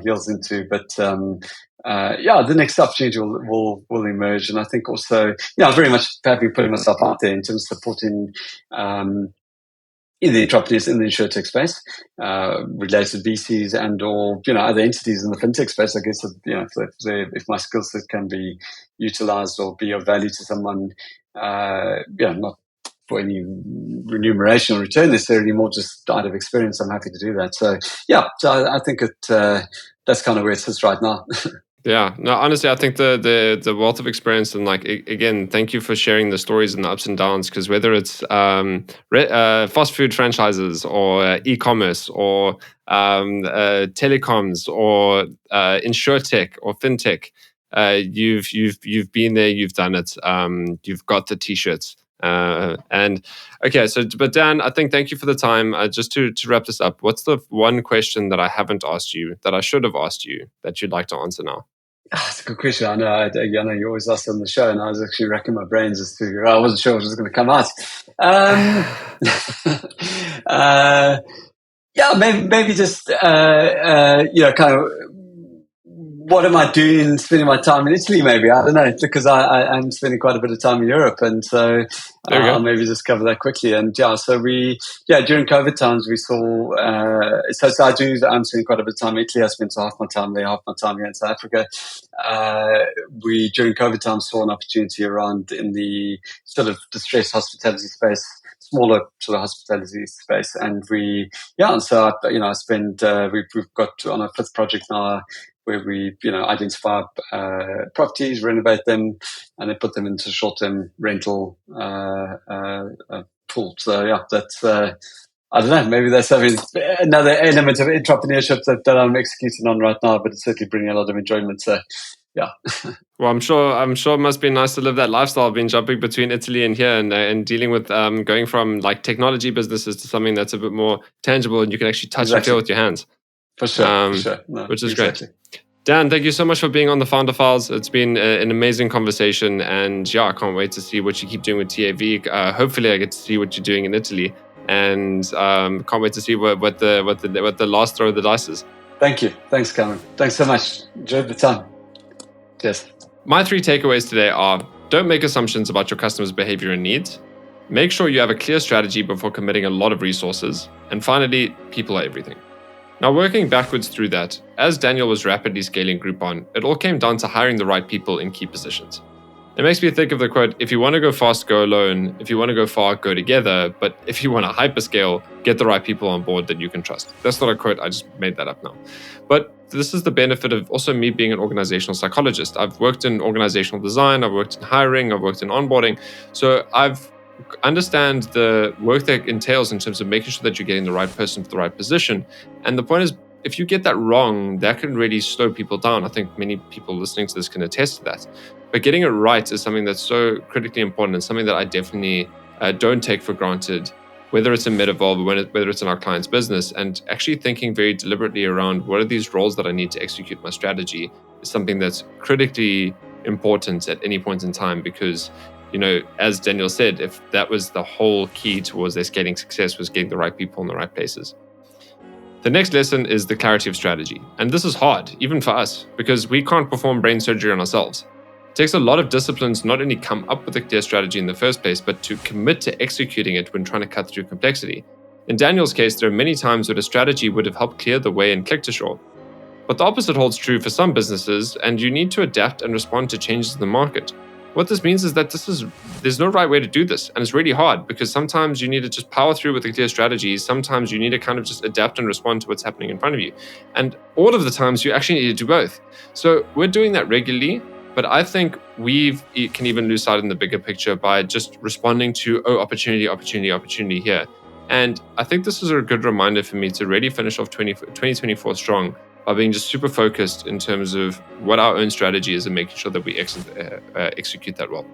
heels into. But the next opportunity will emerge, and I think also I'm very much happy putting myself out there in terms of supporting. In the entrepreneurs in the insurtech space, related VCs and or other entities in the fintech space, I guess if my skill set can be utilized or be of value to someone, not for any remuneration or return necessarily, more just out of experience, I'm happy to do that. So I think that's kind of where it sits right now. Yeah, no, honestly, I think the wealth of experience and again, thank you for sharing the stories and the ups and downs, because whether it's fast food franchises or e-commerce or telecoms or insurtech or fintech, You've been there, you've done it. You've got the t-shirts. And okay, but Dan, I think thank you for the time. Just to wrap this up, what's the one question that I haven't asked you that I should have asked you that you'd like to answer now? That's a good question. I know you always ask on the show, and I was actually racking my brains as to I wasn't sure if it was going to come out. Yeah, maybe just kind of what am I doing spending my time in Italy? Maybe I don't know, because I'm spending quite a bit of time in Europe, and so I'll maybe just cover that quickly. And so during COVID times we saw. I'm spending quite a bit of time in Italy. I spent half my time there, half my time here in South Africa. We during COVID times saw an opportunity around in the sort of distressed hospitality space, smaller sort of hospitality space, and so I spend we've got on our 5th project now, where we, identify properties, renovate them, and then put them into short-term rental pool. So that's I don't know. Maybe that's another element of entrepreneurship that I'm executing on right now, but it's certainly bringing a lot of enjoyment. So yeah. Well, I'm sure it must be nice to live that lifestyle, being jumping between Italy and here, and dealing with going from like technology businesses to something that's a bit more tangible and you can actually touch and feel with your hands. For sure. No, which is great. Dan, thank you so much for being on the Founder Files. It's been an amazing conversation, and I can't wait to see what you keep doing with TAV. Hopefully, I get to see what you're doing in Italy, and can't wait to see what the last throw of the dice is. Thank you. Thanks, Cameron. Thanks so much. Enjoyed the time. Cheers. My 3 takeaways today are: don't make assumptions about your customers' behavior and needs. Make sure you have a clear strategy before committing a lot of resources. And finally, people are everything. Now, working backwards through that, as Daniel was rapidly scaling Groupon, it all came down to hiring the right people in key positions. It makes me think of the quote, if you want to go fast, go alone. If you want to go far, go together. But if you want to hyperscale, get the right people on board that you can trust. That's not a quote, I just made that up now. But this is the benefit of also me being an organizational psychologist. I've worked in organizational design, I've worked in hiring, I've worked in onboarding. So I've understand the work that entails in terms of making sure that you're getting the right person for the right position. And the point is, if you get that wrong, that can really slow people down. I think many people listening to this can attest to that. But getting it right is something that's so critically important and something that I definitely don't take for granted, whether it's in Metavolve or whether it's in our client's business. And actually thinking very deliberately around what are these roles that I need to execute my strategy is something that's critically important at any point in time, because as Daniel said, if that was the whole key towards their scaling success, was getting the right people in the right places. The next lesson is the clarity of strategy. And this is hard, even for us, because we can't perform brain surgery on ourselves. It takes a lot of discipline to not only come up with a clear strategy in the first place, but to commit to executing it when trying to cut through complexity. In Daniel's case, there are many times where a strategy would have helped clear the way and click to shore. But the opposite holds true for some businesses, and you need to adapt and respond to changes in the market. What this means is that there's no right way to do this. And it's really hard, because sometimes you need to just power through with a clear strategy. Sometimes you need to kind of just adapt and respond to what's happening in front of you. And all of the times you actually need to do both. So we're doing that regularly, but I think we can even lose sight in the bigger picture by just responding to, opportunity here. And I think this is a good reminder for me to really finish off 2024 strong, by being just super focused in terms of what our own strategy is and making sure that we execute that well.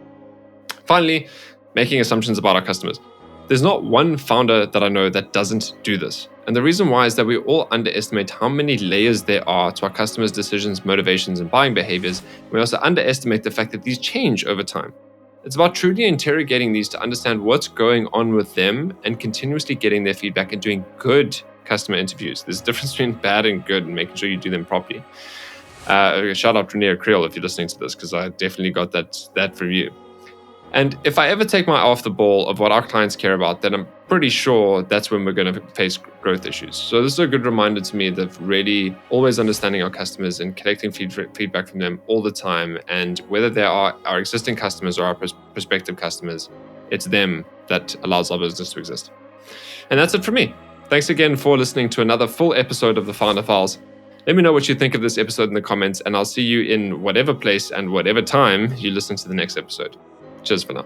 Finally, making assumptions about our customers. There's not one founder that I know that doesn't do this. And the reason why is that we all underestimate how many layers there are to our customers' decisions, motivations, and buying behaviors. We also underestimate the fact that these change over time. It's about truly interrogating these to understand what's going on with them and continuously getting their feedback and doing good customer interviews. There's a difference between bad and good, and making sure you do them properly. Shout out Renier Creel if you're listening to this, because I definitely got that from you. And if I ever take my eye off the ball of what our clients care about, then I'm pretty sure that's when we're going to face growth issues. So this is a good reminder to me of really always understanding our customers and collecting feedback from them all the time. And whether they are our existing customers or our prospective customers, it's them that allows our business to exist. And that's it for me. Thanks again for listening to another full episode of the Founder Files. Let me know what you think of this episode in the comments, and I'll see you in whatever place and whatever time you listen to the next episode. Cheers for now.